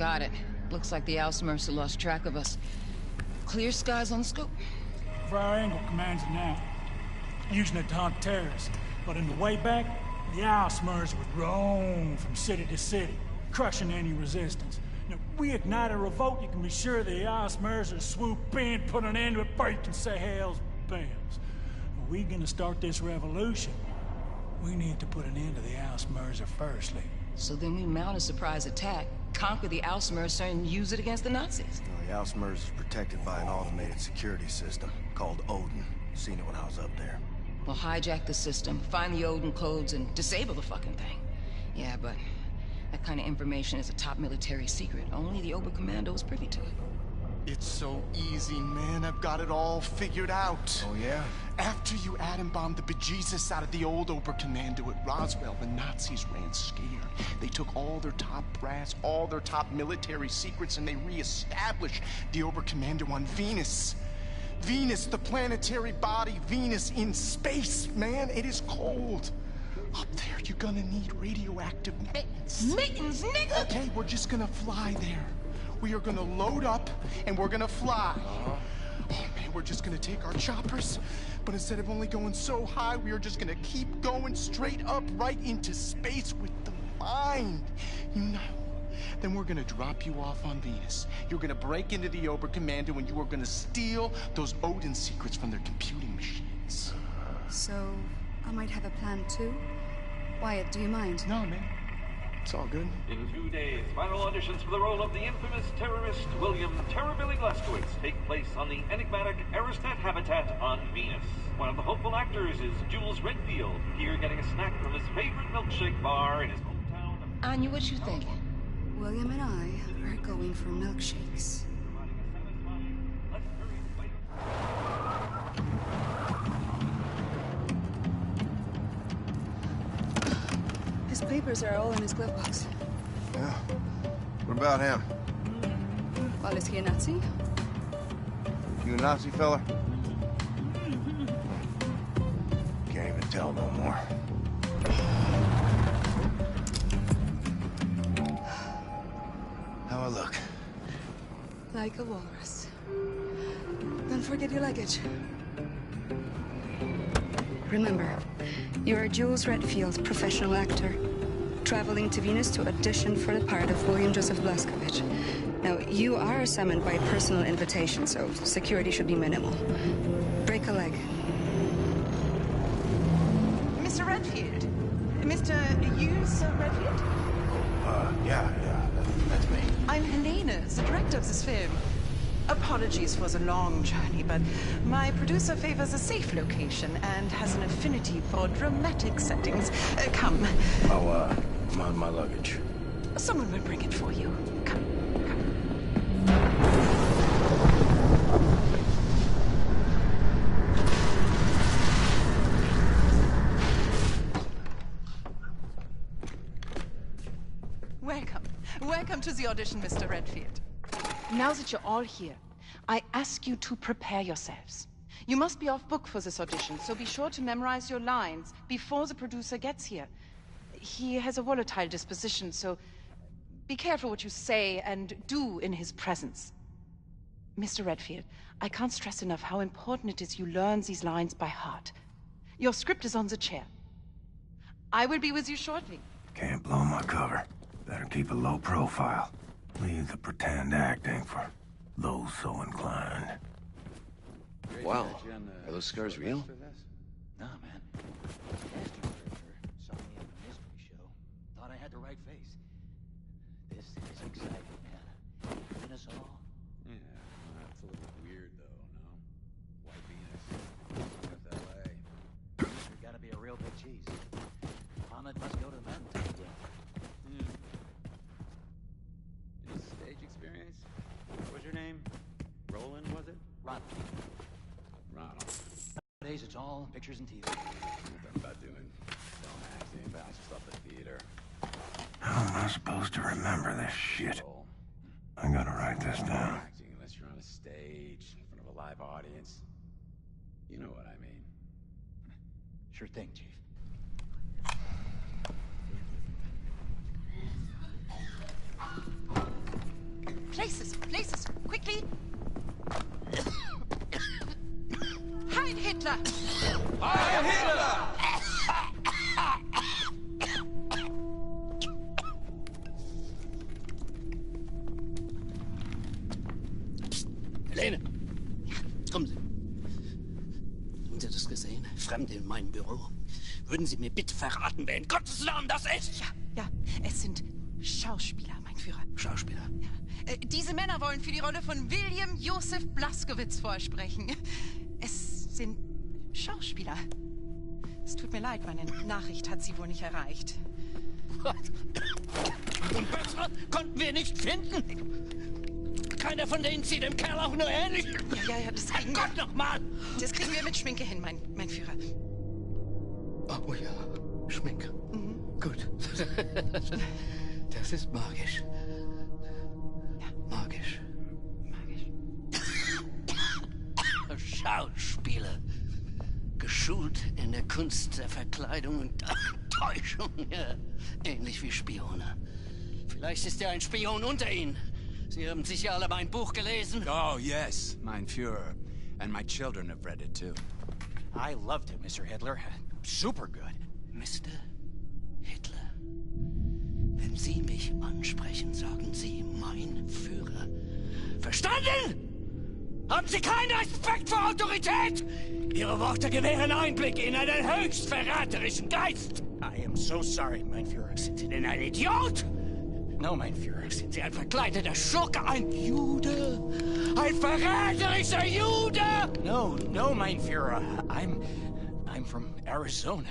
Got it. Looks like the Ausmercer lost track of us. Clear skies on the scope. For our angle commands it now. Using it to hunt terrorists. But in the way back, the Ausmercer would roam from city to city, crushing any resistance. Now, if we ignite a revolt, you can be sure the Ausmercer swoop in, put an end to it before you can say hell's bells. If we're gonna start this revolution, we need to put an end to the Ausmercer firstly. So then we mount a surprise attack, conquer the Ausmercer, and use it against the Nazis. Well, the Ausmercer is protected by an automated security system called Odin. Seen it when I was up there. We'll hijack the system, find the Odin codes, and disable the fucking thing. Yeah, but that kind of information is a top military secret. Only the Oberkommando is privy to it. It's so easy, man. I've got it all figured out. Oh, yeah? After you atom bombed the bejesus out of the old Oberkommando at Roswell, the Nazis ran scared. They took all their top brass, all their top military secrets, and they re-established the Oberkommando on Venus. Venus, the planetary body, Venus in space, man. It is cold. Up there, you're gonna need radioactive mittens. Mittens, nigga! Okay, we're just gonna fly there. We are gonna load up, and we're gonna fly. Oh, man, we're just gonna take our choppers, but instead of only going so high, we are just gonna keep going straight up right into space with the mind. You know? Then we're gonna drop you off on Venus. You're gonna break into the Oberkommando, and you are gonna steal those Odin secrets from their computing machines. So, I might have a plan too? Wyatt, do you mind? No, man. It's all good. In 2 days, final auditions for the role of the infamous terrorist William Terrorbilly Blaskowitz take place on the enigmatic Aristat habitat on Venus. One of the hopeful actors is Jules Redfield, here getting a snack from his favorite milkshake bar in his hometown. Anya, what you thinking? William and I are going for milkshakes. His papers are all in his glove box. Yeah. What about him? Well, is he a Nazi? You a Nazi fella? Can't even tell no more. How I look? Like a walrus. Don't forget your luggage. Remember, you are Jules Redfield, professional actor, traveling to Venus to audition for the part of William Joseph Blaskowitz. Now, you are summoned by personal invitation, so security should be minimal. Break a leg. Mr. Redfield? Mr. Hughes Redfield? Yeah, that's me. I'm Helena, the director of this film. Apologies for the long journey, but my producer favors a safe location and has an affinity for dramatic settings. Come. Oh, my luggage. Someone will bring it for you. Come. Welcome. Welcome to the audition, Mr. Redfield. Now that you're all here, I ask you to prepare yourselves. You must be off book for this audition, so be sure to memorize your lines before the producer gets here. He has a volatile disposition, so be careful what you say and do in his presence. Mr. Redfield, I can't stress enough how important it is you learn these lines by heart. Your script is on the chair. I will be with you shortly. Can't blow my cover. Better keep a low profile. Leave the pretend acting for those so inclined. Wow. Are those scars real? Nah, man. Saw me on the mystery show. Thought I had the right face. This is exciting, man. In us all. Yeah, that's a little weird, though, no? White Venus. That's L.A. You gotta be a real big cheese. Mohammed must go to the mountain again. Any stage experience? What was your name? Roland, was it? Ronald. Ronald. Nowadays, it's all pictures and TV. Nothing about doing film acting, bounce stuff at theater. How am I supposed to remember this shit? I gotta write this down. Acting unless you're on a stage in front of a live audience. You know what I mean. Sure thing, Chief. Places, quickly! Heil Hitler! Heil Hitler! Helene! Kommen Sie. Haben Sie das gesehen? Fremde in meinem Büro. Würden Sie mir bitte verraten, wer in Gottes Namen das ist? Ja, es sind Schauspieler, mein Führer. Schauspieler? Ja. Diese Männer wollen für die Rolle von William Joseph Blaskowitz vorsprechen. Es sind Schauspieler. Es tut mir leid, meine Nachricht hat sie wohl nicht erreicht. Was? Und bessere konnten wir nicht finden? Keiner von denen sieht dem Kerl auch nur ähnlich. Ja, das kriegen wir... Gott nochmal! Das kriegen wir mit Schminke hin, mein Führer. Oh ja, Schminke. Gut. Das ist magisch. Ja. Magisch. Schauspieler. Geschult in der Kunst der Verkleidung und Täuschung. Ja. Ähnlich wie Spione. Vielleicht ist ja ein Spion unter Ihnen. Sie haben sicher alle mein Buch gelesen. Oh, yes, mein Führer. And my children have read it too. I loved it, Mr. Hitler. Super good. Mr. Hitler. Wenn Sie mich ansprechen, sagen Sie mein Führer. Verstanden? Haben Sie keinen Respekt vor Autorität? Ihre Worte gewähren Einblick in einen höchst verräterischen Geist. I am so sorry, mein Führer. Sind Sie denn ein Idiot? No, mein Führer. Sind Sie ein verkleideter Schurke, ein Jude? Ein verräterischer Jude? No, mein Führer. I'm from Arizona.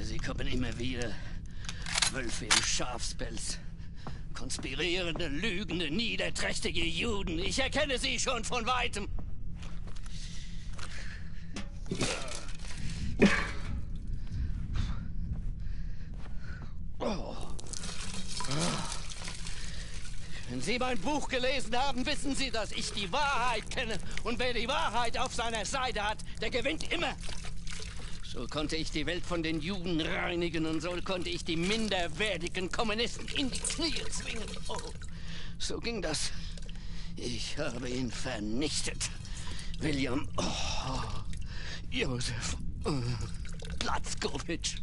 Sie kommen immer wieder. Wölfe im Schafspelz. Konspirierende, lügende, niederträchtige Juden. Ich erkenne sie schon von Weitem. Wenn Sie mein Buch gelesen haben, wissen Sie, dass ich die Wahrheit kenne. Und wer die Wahrheit auf seiner Seite hat, der gewinnt immer. So konnte ich die Welt von den Juden reinigen und so konnte ich die minderwertigen Kommunisten in die Knie zwingen. Oh, so ging das. Ich habe ihn vernichtet. William Joseph Blaskowitz.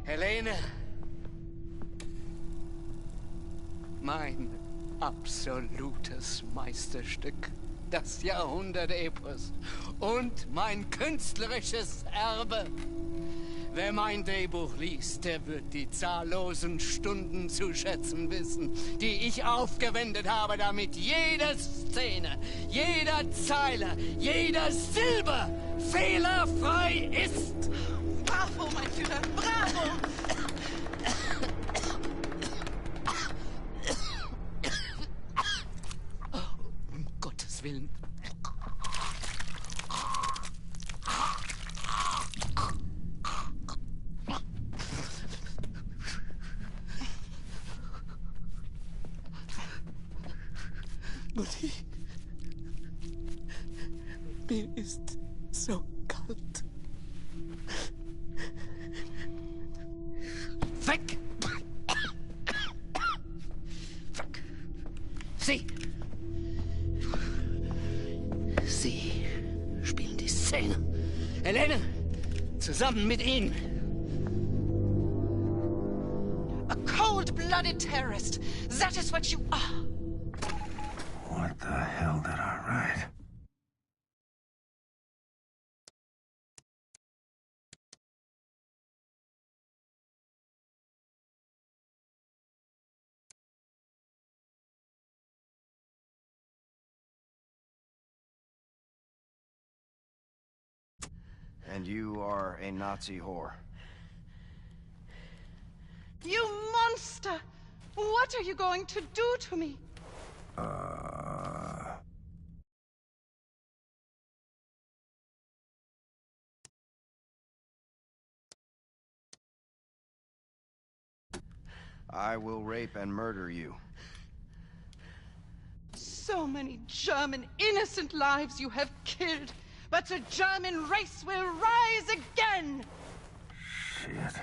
Helene. Mein absolutes Meisterstück, das Jahrhundert-Epos und mein künstlerisches Erbe. Wer mein Drehbuch liest, der wird die zahllosen Stunden zu schätzen wissen, die ich aufgewendet habe, damit jede Szene, jeder Zeile, jeder Silbe fehlerfrei ist. Bravo, mein Führer, bravo! Um Gottes Willen. Mutti, mir ist so kalt. Weg! Weg! Sie! Sie spielen die Szene. Helene, zusammen mit Ihnen. A cold-blooded terrorist. That is what you are. What the hell did I write? And you are a Nazi whore. You monster! What are you going to do to me? I will rape and murder you. So many German innocent lives you have killed, but the German race will rise again! Shit.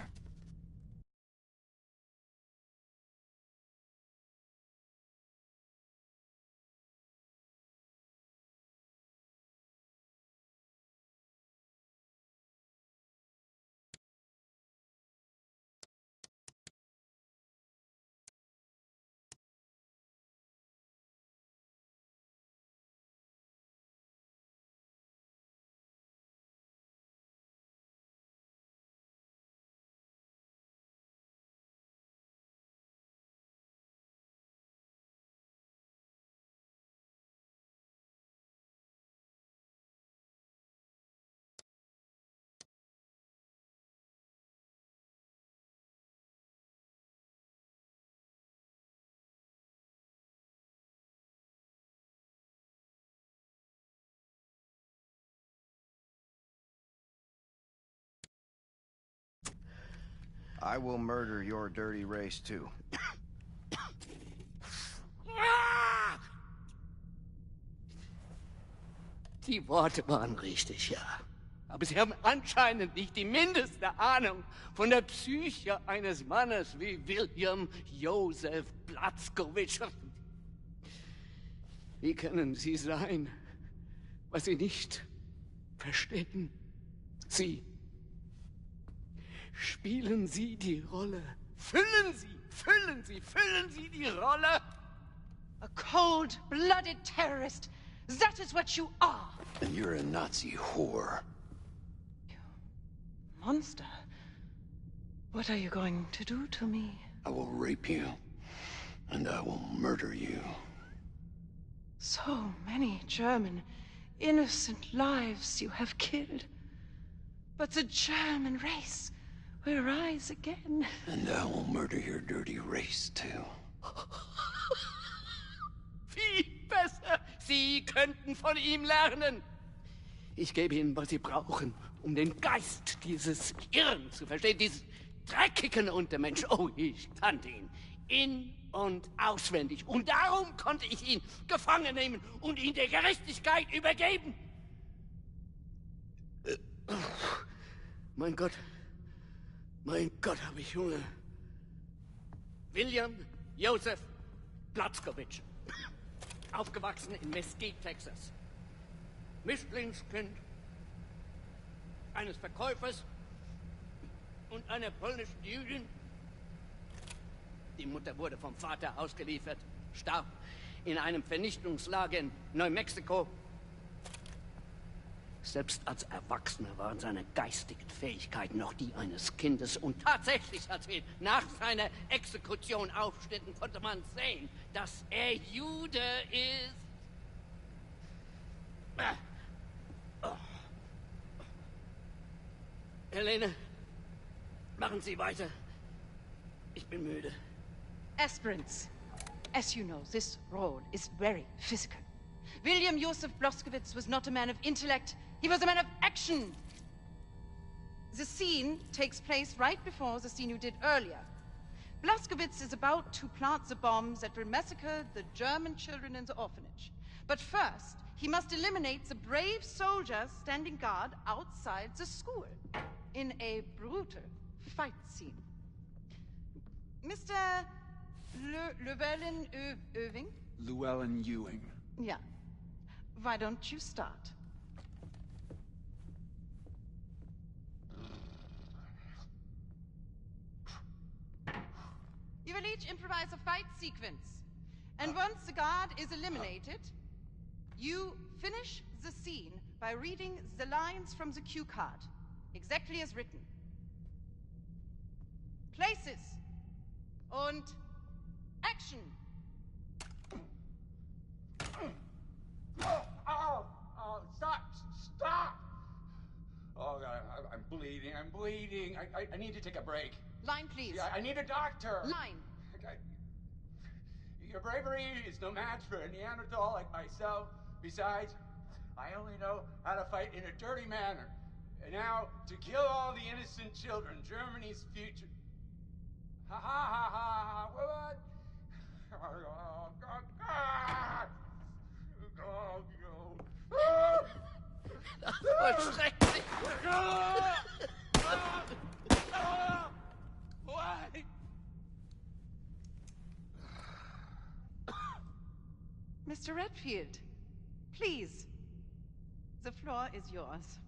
I will murder your dirty race too. Die Worte waren richtig, ja. Aber Sie haben anscheinend nicht die mindeste Ahnung von der Psyche eines Mannes wie William Joseph Blazkowicz. Wie können Sie sein, was Sie nicht verstehen? Sie. Spielen Sie die Rolle. Füllen Sie die Rolle. A cold-blooded terrorist. That is what you are. And you're a Nazi whore. You monster. What are you going to do to me? I will rape you, and I will murder you. So many German, innocent lives you have killed. But the German race will rise again. And I will murder your dirty race, too. Viel besser. Sie könnten von ihm lernen. Ich gebe Ihnen, was Sie brauchen, um den Geist dieses Irren zu verstehen, dieses dreckigen Untermensch. Oh, ich kannte ihn in- und auswendig. Und darum konnte ich ihn gefangen nehmen und ihn der Gerechtigkeit übergeben. Mein Gott, habe ich Hunger. William Joseph Blazkowicz. Aufgewachsen in Mesquite, Texas. Mischlingskind eines Verkäufers und einer polnischen Jüdin. Die Mutter wurde vom Vater ausgeliefert, starb in einem Vernichtungslager in Neumexiko. Selbst als Erwachsener waren seine geistigen Fähigkeiten noch die eines Kindes. Und tatsächlich, nach seiner Exekution aufschnitten, konnte man sehen, dass er Jude ist. Helene, machen Sie weiter. Ich bin müde. Aspirants, as you know, this role is very physical. William Joseph Blazkowicz was not a man of intellect. He was a man of action. The scene takes place right before the scene you did earlier. Blazkowicz is about to plant the bombs that will massacre the German children in the orphanage. But first, he must eliminate the brave soldiers standing guard outside the school in a brutal fight scene. Mr. Llewellyn-Ewing? Llewellyn-Ewing. Yeah. Why don't you start? You will each improvise a fight sequence. And once the guard is eliminated, you finish the scene by reading the lines from the cue card, exactly as written. Places. Und action. Stop! Oh, God, I'm bleeding. I need to take a break. Line, please. I need a doctor. Line. Your bravery is no match for a Neanderthal like myself. Besides, I only know how to fight in a dirty manner. And now, to kill all the innocent children, Germany's future. Ha ha ha ha! What? Das war schrecklich. Why? Mr. Redfield, please. The floor is yours.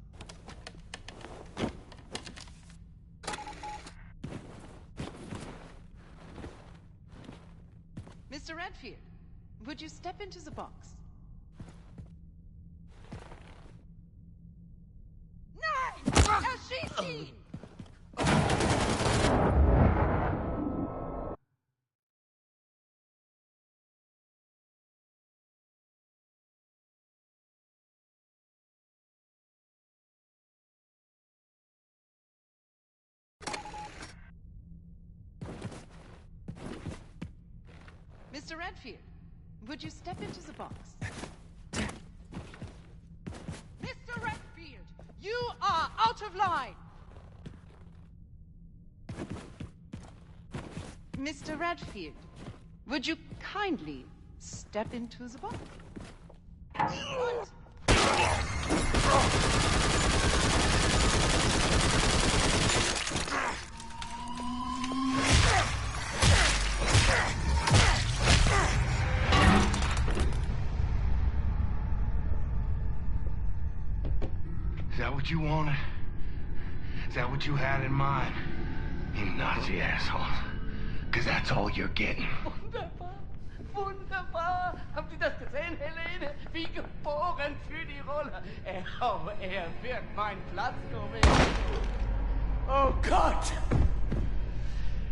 Mr. Redfield, would you step into the box? Nein! Erschieß ihn! Mr. Redfield, would you step into the box? Mr. Redfield, you are out of line! Mr. Redfield, would you kindly step into the box? Und Is that what you wanted? Is that what you had in mind? You Nazi assholes. Because that's all you're getting. Wunderbar, wunderbar. Haben Sie das gesehen, Helene? Wie geboren für die Rolle. Er wird mein Platz gewinnen. Oh Gott!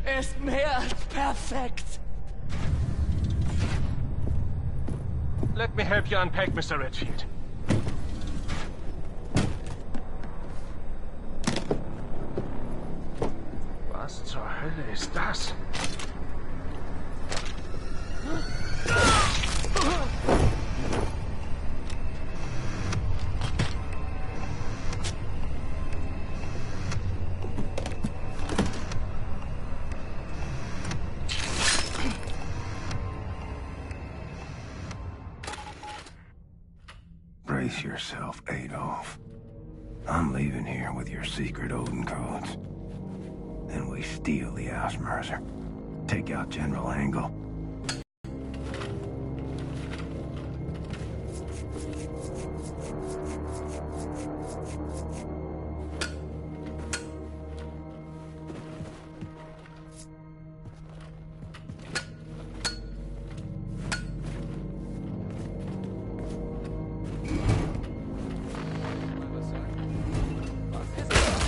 Er ist mehr als perfekt. Let me help you unpack, Mr. Redfield. Was zur Hölle ist das? Brace yourself, Adolf. I'm leaving here with your secret Odin codes. Then we steal the Ausmerzer. Take out General Angle. Was ist das?